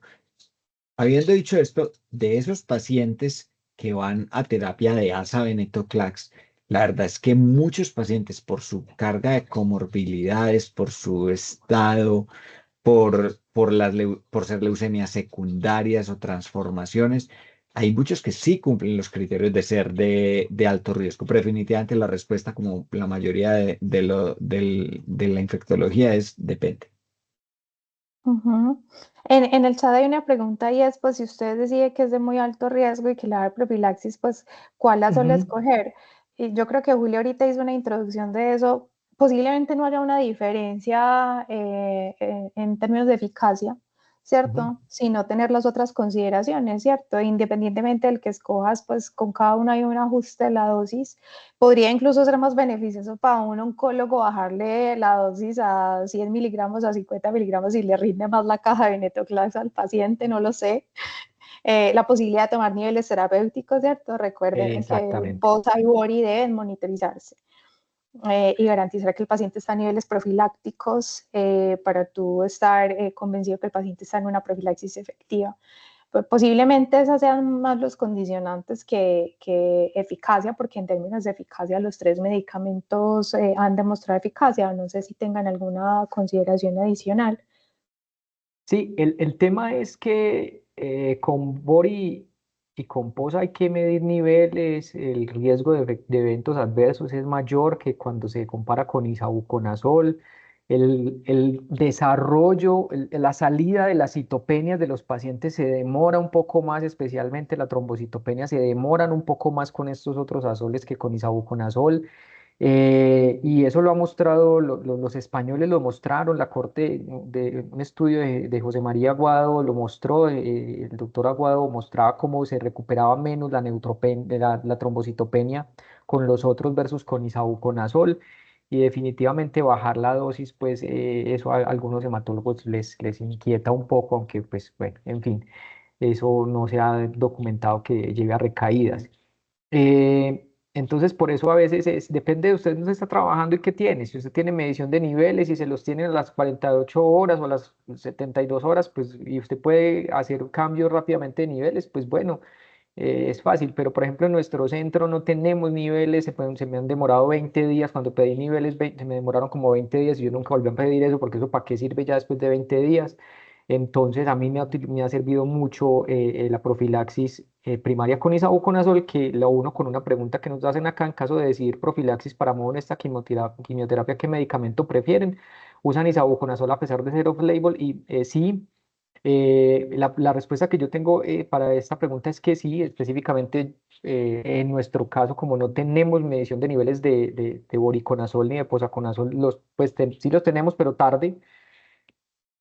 Habiendo dicho esto, de esos pacientes que van a terapia de ASA venetoclax, la verdad es que muchos pacientes por su carga de comorbilidades, por su estado, por ser leucemias secundarias o transformaciones. Hay muchos que sí cumplen los criterios de ser de alto riesgo, pero definitivamente la respuesta, como la mayoría de la infectología, es depende. Ujú. En el chat hay una pregunta y es, pues, si usted decide que es de muy alto riesgo y que le da profilaxis, pues, ¿cuál la suele Ujú. escoger? Y yo creo que Julio ahorita hizo una introducción de eso. Posiblemente no haya una diferencia en términos de eficacia, Ujú. ¿cierto? Sino tener las otras consideraciones, ¿cierto? Independientemente del que escojas, pues con cada uno hay un ajuste de la dosis. Podría incluso ser más beneficioso para un oncólogo bajarle la dosis a 100 miligramos o a 50 miligramos y le rinde más la caja de venetoclax al paciente, no lo sé. La posibilidad de tomar niveles terapéuticos, ¿cierto? Recuerden que Exactamente. POSA y WORI deben monitorizarse y garantizar que el paciente está a niveles profilácticos para tú estar convencido que el paciente está en una profilaxis efectiva. Pues posiblemente esas sean más los condicionantes que eficacia, porque en términos de eficacia los tres medicamentos han demostrado eficacia. No sé si tengan alguna consideración adicional. Sí, el tema es que con Bori y con POS hay que medir niveles, el riesgo de eventos adversos es mayor que cuando se compara con isavuconazol, el desarrollo, la salida de las citopenias de los pacientes se demora un poco más, especialmente la trombocitopenia se demoran un poco más con estos otros azoles que con isavuconazol. Y eso lo ha mostrado, los españoles lo mostraron, la corte de un estudio de José María Aguado lo mostró, el doctor Aguado mostraba cómo se recuperaba menos la trombocitopenia con los otros versus con isavuconazol y definitivamente bajar la dosis, pues eso a algunos hematólogos les inquieta un poco, aunque pues bueno, en fin, eso no se ha documentado que lleve a recaídas. Entonces, por eso a veces depende de usted dónde está trabajando y qué tiene. Si usted tiene medición de niveles y se los tiene a las 48 horas o a las 72 horas, pues, y usted puede hacer cambios rápidamente de niveles, pues bueno, es fácil. Pero, por ejemplo, en nuestro centro no tenemos niveles, se me han demorado 20 días. Cuando pedí niveles, se me demoraron como 20 días y yo nunca volví a pedir eso porque eso para qué sirve ya después de 20 días. Entonces, a mí me ha servido mucho la profilaxis primaria con isavuconazol, que lo uno con una pregunta que nos hacen acá en caso de decidir profilaxis para modo en esta quimioterapia, ¿qué medicamento prefieren? Usan isavuconazol a pesar de ser off-label y sí, la respuesta que yo tengo para esta pregunta es que sí, específicamente en nuestro caso, como no tenemos medición de niveles de voriconazol ni de posaconazol, sí los tenemos, pero tarde.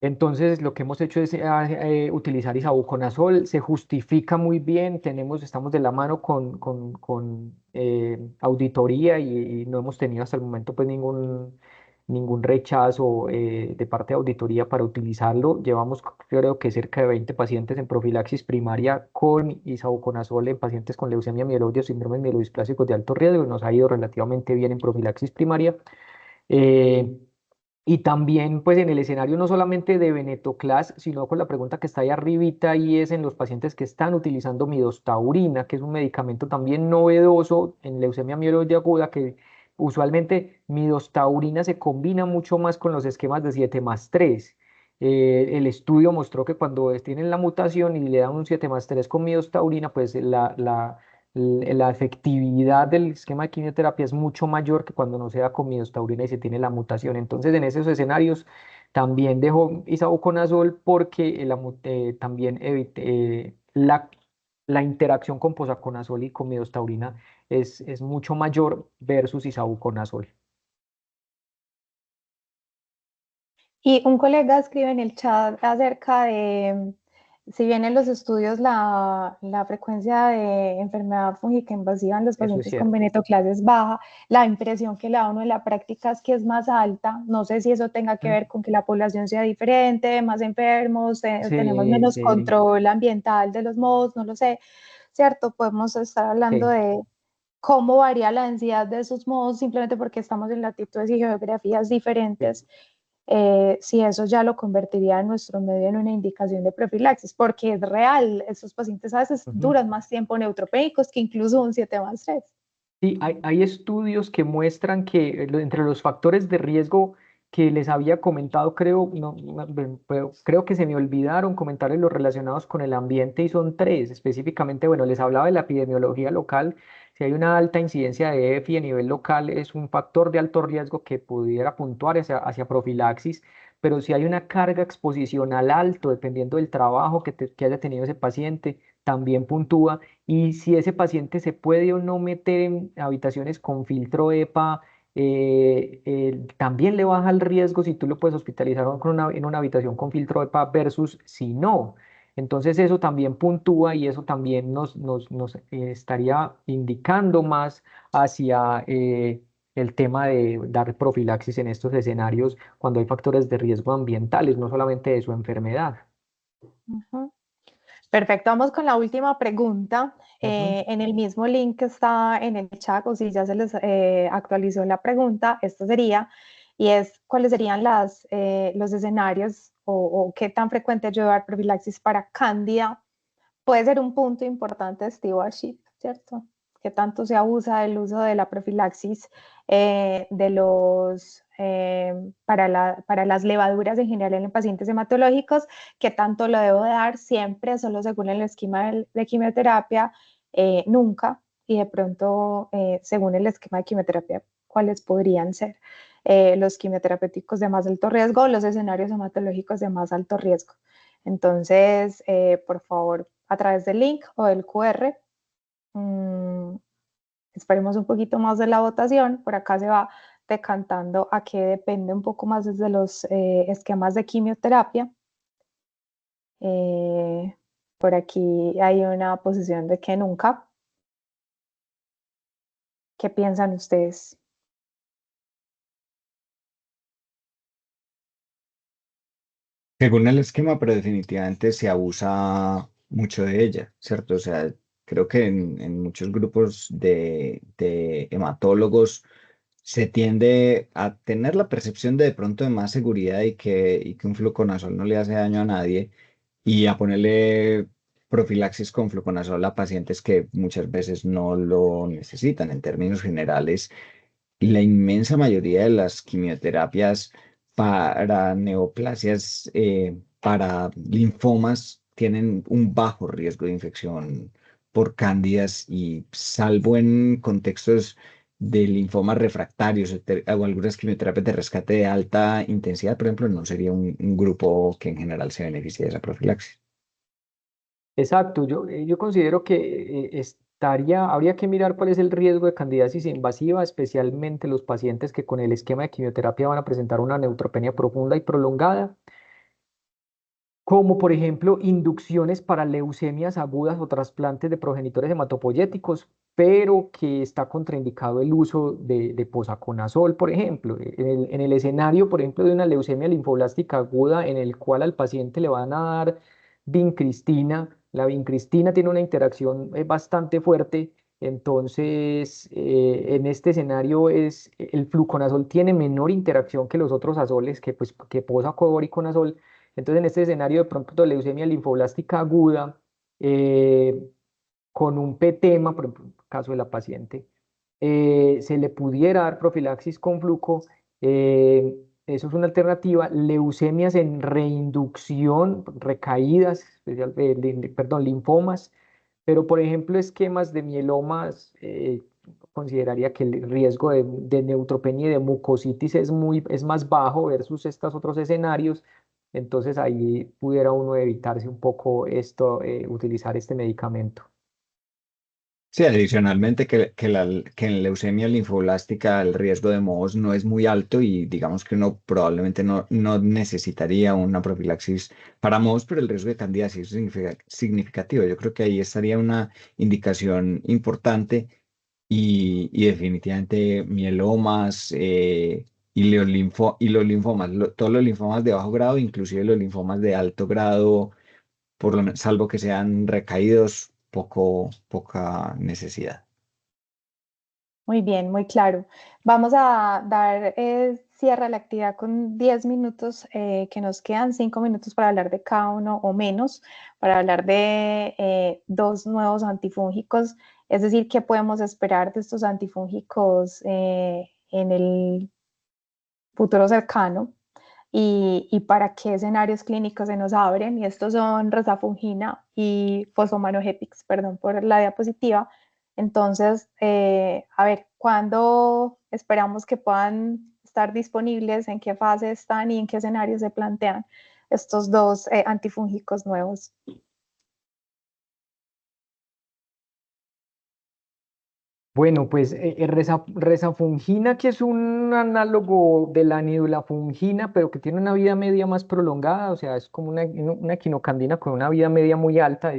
Entonces, lo que hemos hecho es utilizar isavuconazol, se justifica muy bien, estamos de la mano con auditoría y no hemos tenido hasta el momento pues ningún rechazo de parte de auditoría para utilizarlo. Llevamos creo que cerca de 20 pacientes en profilaxis primaria con isavuconazol en pacientes con leucemia mieloide o síndromes mielodisplasicos de alto riesgo y nos ha ido relativamente bien en profilaxis primaria. Eh, y también, pues en el escenario no solamente de venetoclax, sino con la pregunta que está ahí arribita y es en los pacientes que están utilizando midostaurina, que es un medicamento también novedoso en leucemia mieloide aguda, que usualmente midostaurina se combina mucho más con los esquemas de 7+3. El estudio mostró que cuando tienen la mutación y le dan un 7+3 con midostaurina, pues la efectividad del esquema de quimioterapia es mucho mayor que cuando no se da con midostaurina y se tiene la mutación. Entonces, en esos escenarios también dejo isavuconazol porque también la interacción con posaconazol y con midostaurina es mucho mayor versus isavuconazol. Y un colega escribe en el chat acerca de, si bien en los estudios la frecuencia de enfermedad fúngica invasiva en los Eso es pacientes con cierto. venetoclax es baja, la impresión que le da uno en la práctica es que es más alta. No sé si eso tenga que ver con que la población sea diferente, más enfermos, tenemos Sí, menos sí, control ambiental de los modos, no lo sé, ¿cierto? Podemos estar hablando sí. de cómo varía la densidad de esos modos simplemente porque estamos en latitudes y geografías diferentes, si eso ya lo convertiría en nuestro medio en una indicación de profilaxis, porque es real, estos pacientes a veces Ujú. duran más tiempo neutropénicos que incluso un 7+3. Sí, hay estudios que muestran que entre los factores de riesgo que les había comentado, creo, pero creo que se me olvidaron comentarles los relacionados con el ambiente y son tres. Específicamente, bueno, les hablaba de la epidemiología local. Si hay una alta incidencia de EFI a nivel local, es un factor de alto riesgo que pudiera puntuar hacia profilaxis, pero si hay una carga exposicional alto, dependiendo del trabajo que haya tenido ese paciente, también puntúa. Y si ese paciente se puede o no meter en habitaciones con filtro EPA, también le baja el riesgo si tú lo puedes hospitalizar en una habitación con filtro EPA versus si no. Entonces eso también puntúa y eso también nos estaría indicando más hacia el tema de dar profilaxis en estos escenarios cuando hay factores de riesgo ambientales, no solamente de su enfermedad. Uh-huh. Perfecto, vamos con la última pregunta. Ujú. En el mismo link que está en el chat, o si ya se les actualizó la pregunta, esta sería, y es, ¿cuáles serían los escenarios o qué tan frecuente es llevar profilaxis para cándida? Puede ser un punto importante de stewardship, ¿cierto? Que tanto se abusa del uso de la profilaxis para las levaduras en general en pacientes hematológicos, que tanto lo debo dar siempre, solo según el esquema de quimioterapia, nunca, y de pronto, según el esquema de quimioterapia, cuáles podrían ser los quimioterapéuticos de más alto riesgo o los escenarios hematológicos de más alto riesgo. Entonces, por favor, a través del link o del QR, esperemos un poquito más de la votación. Por acá se va decantando a que depende un poco más desde los esquemas de quimioterapia. Por aquí hay una posición de que nunca. ¿Qué piensan ustedes? Según el esquema, pero definitivamente se abusa mucho de ella, ¿cierto? O sea, creo que en muchos grupos de hematólogos se tiende a tener la percepción de pronto de más seguridad y que un fluconazol no le hace daño a nadie y a ponerle profilaxis con fluconazol a pacientes que muchas veces no lo necesitan. En términos generales, la inmensa mayoría de las quimioterapias para neoplasias, para linfomas, tienen un bajo riesgo de infección por cándidas y salvo en contextos de linfomas refractarios o algunas quimioterapias de rescate de alta intensidad, por ejemplo, no sería un grupo que en general se beneficie de esa profilaxis. Exacto, yo considero que habría que mirar cuál es el riesgo de candidiasis invasiva, especialmente los pacientes que con el esquema de quimioterapia van a presentar una neutropenia profunda y prolongada, como por ejemplo inducciones para leucemias agudas o trasplantes de progenitores hematopoyéticos. pero que está contraindicado el uso de posaconazol, por ejemplo. En el escenario, por ejemplo, de una leucemia linfoblástica aguda en el cual al paciente le van a dar vincristina, la vincristina tiene una interacción bastante fuerte, entonces en este escenario el fluconazol tiene menor interacción que los otros azoles, que posacoriconazol. Entonces en este escenario de pronto de leucemia linfoblástica aguda, eh, con un PTEMA, por ejemplo, en el caso de la paciente, se le pudiera dar profilaxis con fluco. Eso es una alternativa. Leucemias en reinducción, recaídas, perdón, linfomas, pero por ejemplo, esquemas de mielomas, consideraría que el riesgo de neutropenia y de mucositis es más bajo versus estos otros escenarios. Entonces ahí pudiera uno evitarse un poco esto, utilizar este medicamento. Sí, adicionalmente que en leucemia linfoblástica el riesgo de mohos no es muy alto y digamos que uno probablemente no necesitaría una profilaxis para mohos, pero el riesgo de candidiasis es significativo. Yo creo que ahí estaría una indicación importante y definitivamente mielomas y los linfomas, todos los linfomas de bajo grado, inclusive los linfomas de alto grado, salvo que sean recaídos, poca necesidad. Muy bien, muy claro. Vamos a dar cierre a la actividad con 10 minutos que nos quedan, 5 minutos para hablar de cada uno o menos, para hablar de dos nuevos antifúngicos, es decir, qué podemos esperar de estos antifúngicos en el futuro cercano y para qué escenarios clínicos se nos abren. Y estos son rosafungina y fosfomanogepix, perdón por la diapositiva. Entonces, a ver, ¿cuándo esperamos que puedan estar disponibles? ¿En qué fase están y en qué escenarios se plantean estos dos antifúngicos nuevos? Bueno, pues rezafungina, que es un análogo de la nidulafungina, pero que tiene una vida media más prolongada, o sea, es como una quinocandina con una vida media muy alta,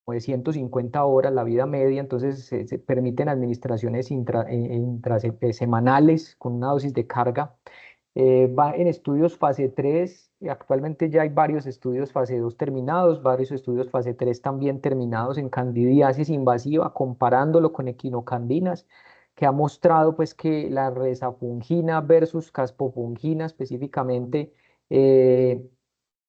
como de 150 horas la vida media, entonces se permiten administraciones semanales con una dosis de carga. Va en estudios fase 3, y actualmente ya hay varios estudios fase 2 terminados, varios estudios fase 3 también terminados en candidiasis invasiva, comparándolo con equinocandinas, que ha mostrado pues que la rezafungina versus caspofungina específicamente,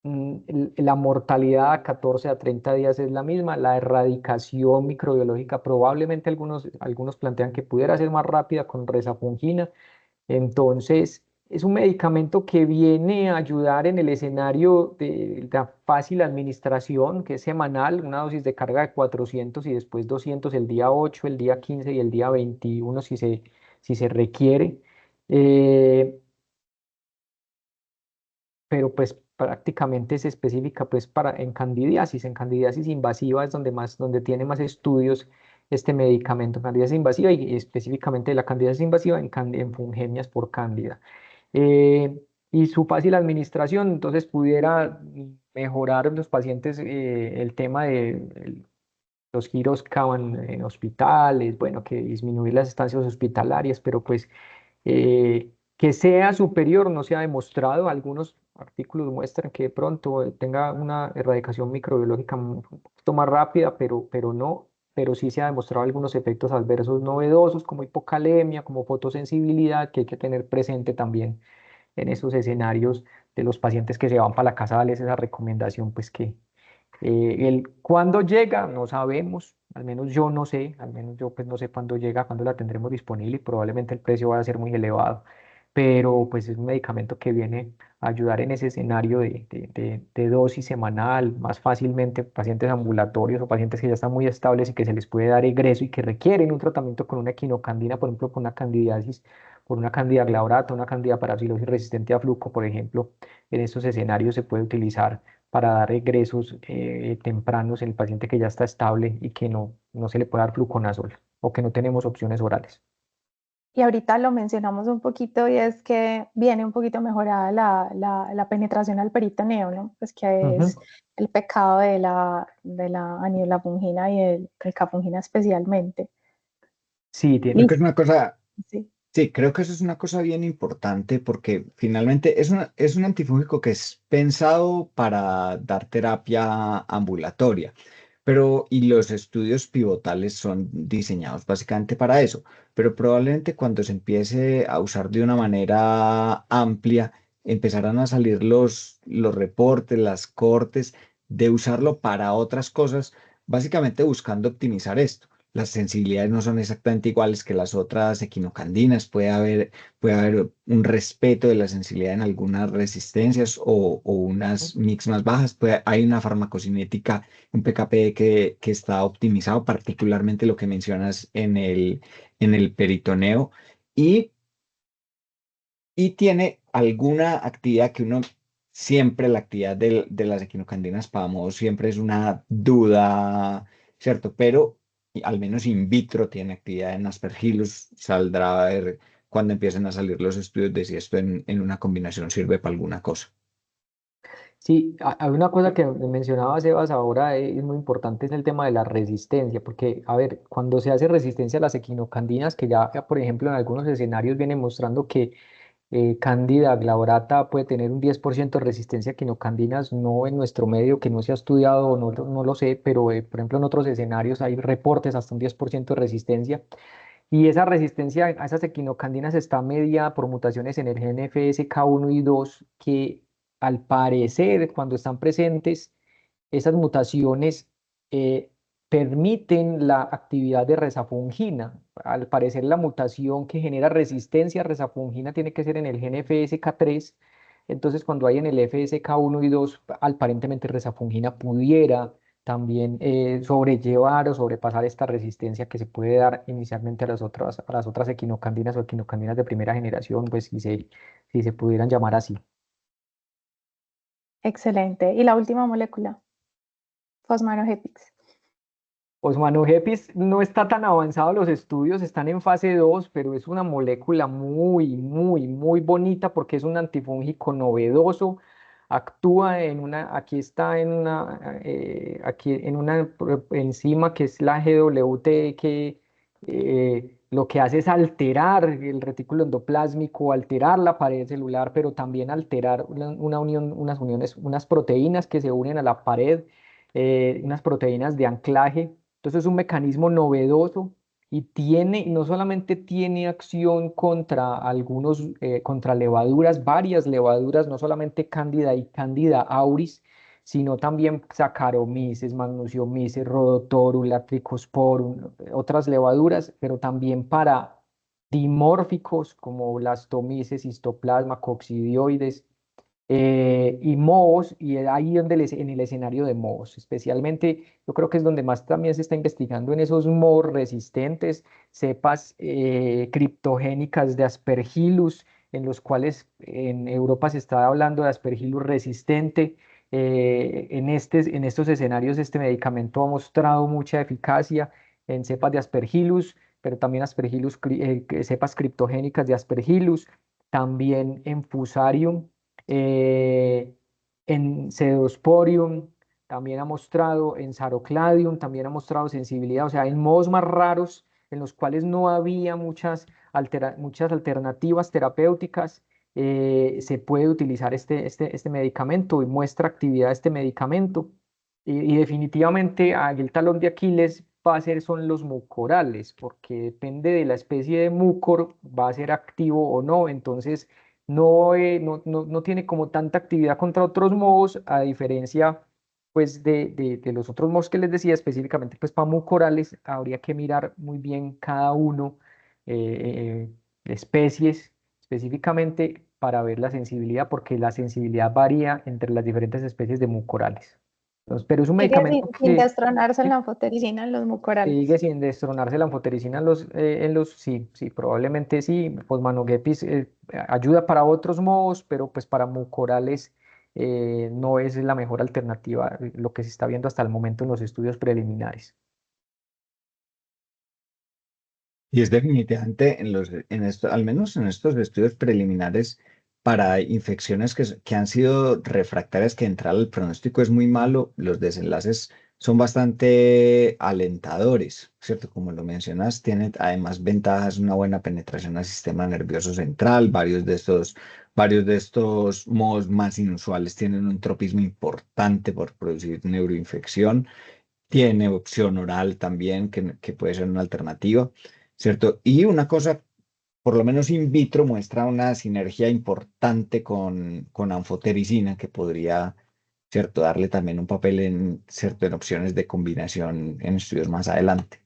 la mortalidad a 14 a 30 días es la misma, la erradicación microbiológica probablemente algunos plantean que pudiera ser más rápida con rezafungina. Entonces, es un medicamento que viene a ayudar en el escenario de la fácil administración, que es semanal, una dosis de carga de 400 y después 200 el día 8, el día 15 y el día 21 si se requiere. Eh, pero pues prácticamente es específica pues en candidiasis invasiva es donde tiene más estudios este medicamento, candidiasis invasiva y específicamente la candidiasis invasiva en fungemias por cándida. Y su fácil administración, entonces pudiera mejorar en los pacientes el tema de los giros que acaban en hospitales, bueno, que disminuir las estancias hospitalarias, pero pues que sea superior no se ha demostrado. Algunos artículos muestran que de pronto tenga una erradicación microbiológica un poquito más rápida, pero no. Pero sí se ha demostrado algunos efectos adversos novedosos como hipocalemia, como fotosensibilidad, que hay que tener presente también en esos escenarios de los pacientes que se van para la casa, darles esa recomendación, pues que cuándo llega, no sabemos, al menos yo no sé, al menos yo pues no sé cuándo llega, cuándo la tendremos disponible y probablemente el precio va a ser muy elevado, pero pues es un medicamento que viene a ayudar en ese escenario de dosis semanal, más fácilmente pacientes ambulatorios o pacientes que ya están muy estables y que se les puede dar egreso y que requieren un tratamiento con una equinocandina, por ejemplo, con una candidiasis, por una candida glaurata, una candida parapsilosis resistente a fluco, por ejemplo, en estos escenarios se puede utilizar para dar egresos tempranos en el paciente que ya está estable y que no se le puede dar fluconazol o que no tenemos opciones orales. Y ahorita lo mencionamos un poquito y es que viene un poquito mejorada la penetración al peritoneo, ¿no? Pues que es Ujú. el pecado de la anilolafungina y el calcafungina especialmente. Sí, Creo que tienes. es una cosa, Sí. sí, creo que eso es una cosa bien importante porque finalmente es un antifúngico que es pensado para dar terapia ambulatoria, pero y los estudios pivotales son diseñados básicamente para eso, pero probablemente cuando se empiece a usar de una manera amplia, empezarán a salir los reportes, las cortes de usarlo para otras cosas, básicamente buscando optimizar esto. Las sensibilidades no son exactamente iguales que las otras equinocandinas. Puede haber un respeto de la sensibilidad en algunas resistencias o unas mix más bajas. Hay una farmacocinética, un PKP que está optimizado, particularmente lo que mencionas en el peritoneo. Y, y tiene alguna actividad que uno siempre, la actividad de las equinocandinas para modo siempre es una duda, ¿cierto? Pero al menos in vitro tiene actividad en Aspergillus, saldrá a ver cuando empiecen a salir los estudios de si esto en una combinación sirve para alguna cosa. Sí, hay una cosa que mencionaba Sebas ahora, es muy importante, es el tema de la resistencia, porque, a ver, cuando se hace resistencia a las equinocandinas, que ya, por ejemplo, en algunos escenarios vienen mostrando que Candida glabrata puede tener un 10% de resistencia a quinocandinas, no en nuestro medio, que no se ha estudiado, o no lo sé, pero, por ejemplo, en otros escenarios hay reportes hasta un 10% de resistencia, y esa resistencia a esas equinocandinas está mediada por mutaciones en el gen FSK1 y 2 que al parecer cuando están presentes esas mutaciones eh, permiten la actividad de resafungina. Al parecer la mutación que genera resistencia a resafungina tiene que ser en el gen FSK3. Entonces cuando hay en el FSK1 y 2 aparentemente resafungina pudiera también sobrellevar o sobrepasar esta resistencia que se puede dar inicialmente a las otras equinocandinas o equinocandinas de primera generación, pues si se pudieran llamar así. Excelente. Y la última molécula, fosmanogepix. Osmanogepix no está tan avanzado los estudios, están en fase 2, pero es una molécula muy bonita porque es un antifúngico novedoso. Actúa en una, aquí está en una, aquí en una enzima que es la GWT, que lo que hace es alterar el retículo endoplásmico, alterar la pared celular, pero también alterar una unión, unas uniones, unas proteínas que se unen a la pared, unas proteínas de anclaje. Entonces es un mecanismo novedoso y tiene, no solamente tiene acción contra algunos, contra levaduras, varias levaduras, no solamente Candida y Candida auris, sino también Saccharomyces, Magnesiomyces, Rhodotorula, Trichosporum, otras levaduras, pero también para dimórficos como Blastomyces, Histoplasma, Coccidioides, y mohos, y es ahí donde en el escenario de mohos, especialmente yo creo que es donde más también se está investigando en esos mohos resistentes, cepas criptogénicas de Aspergillus, en los cuales en Europa se está hablando de Aspergillus resistente. En estos escenarios este medicamento ha mostrado mucha eficacia en cepas de Aspergillus, pero también cepas criptogénicas de Aspergillus, también en Fusarium, eh, en Pseudosporium, también ha mostrado, en Sarocladium, también ha mostrado sensibilidad, o sea, en modos más raros en los cuales no había muchas alternativas terapéuticas, se puede utilizar este medicamento y muestra actividad este medicamento. Y definitivamente aquí el talón de Aquiles va a ser son los mucorales, porque depende de la especie de mucor, va a ser activo o no. Entonces, no tiene como tanta actividad contra otros mohos, a diferencia pues de los otros mohos que les decía, específicamente pues para mucorales, habría que mirar muy bien cada uno, especies específicamente para ver la sensibilidad, porque la sensibilidad varía entre las diferentes especies de mucorales. Entonces, pero es un Sigue medicamento sin que destronarse en la anfotericina en los sigue mucorales. sin destronarse la anfotericina en los, sí, probablemente sí. Fosmanogepix ayuda para otros modos, pero pues para mucorales no es la mejor alternativa, lo que se está viendo hasta el momento en los estudios preliminares. Y es definitivamente al menos en estos estudios preliminares para infecciones que han sido refractarias, que entrar el pronóstico es muy malo, los desenlaces son bastante alentadores, ¿cierto? Como lo mencionas, tiene además ventajas, una buena penetración al sistema nervioso central, varios de estos modos más inusuales tienen un tropismo importante por producir neuroinfección, tiene opción oral también, que puede ser una alternativa, ¿cierto? Y una cosa, por lo menos in vitro, muestra una sinergia importante con anfotericina que podría, ¿cierto?, darle también un papel en, ¿cierto?, en opciones de combinación en estudios más adelante.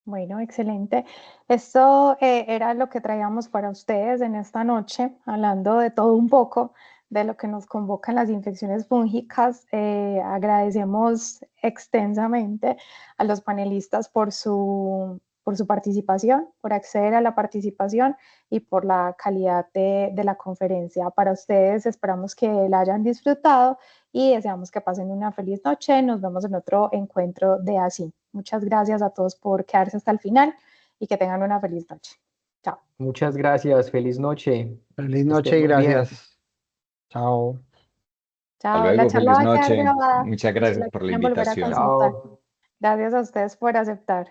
Bueno, excelente. Esto era lo que traíamos para ustedes en esta noche, hablando de todo un poco, de lo que nos convocan las infecciones fúngicas. Agradecemos extensamente a los panelistas por su participación, por acceder a la participación y por la calidad de la conferencia. Para ustedes esperamos que la hayan disfrutado y deseamos que pasen una feliz noche. Nos vemos en otro encuentro de ASI. Muchas gracias a todos por quedarse hasta el final y que tengan una feliz noche. Chao. Muchas gracias, feliz noche. Feliz Que noche estén y muy bien. gracias. Chao. Hasta Chao. La luego, charla feliz va a quedar noche. grabada Muchas por si gracias la por la quieren volver a invitación. consultar. Chao. Gracias a ustedes por aceptar.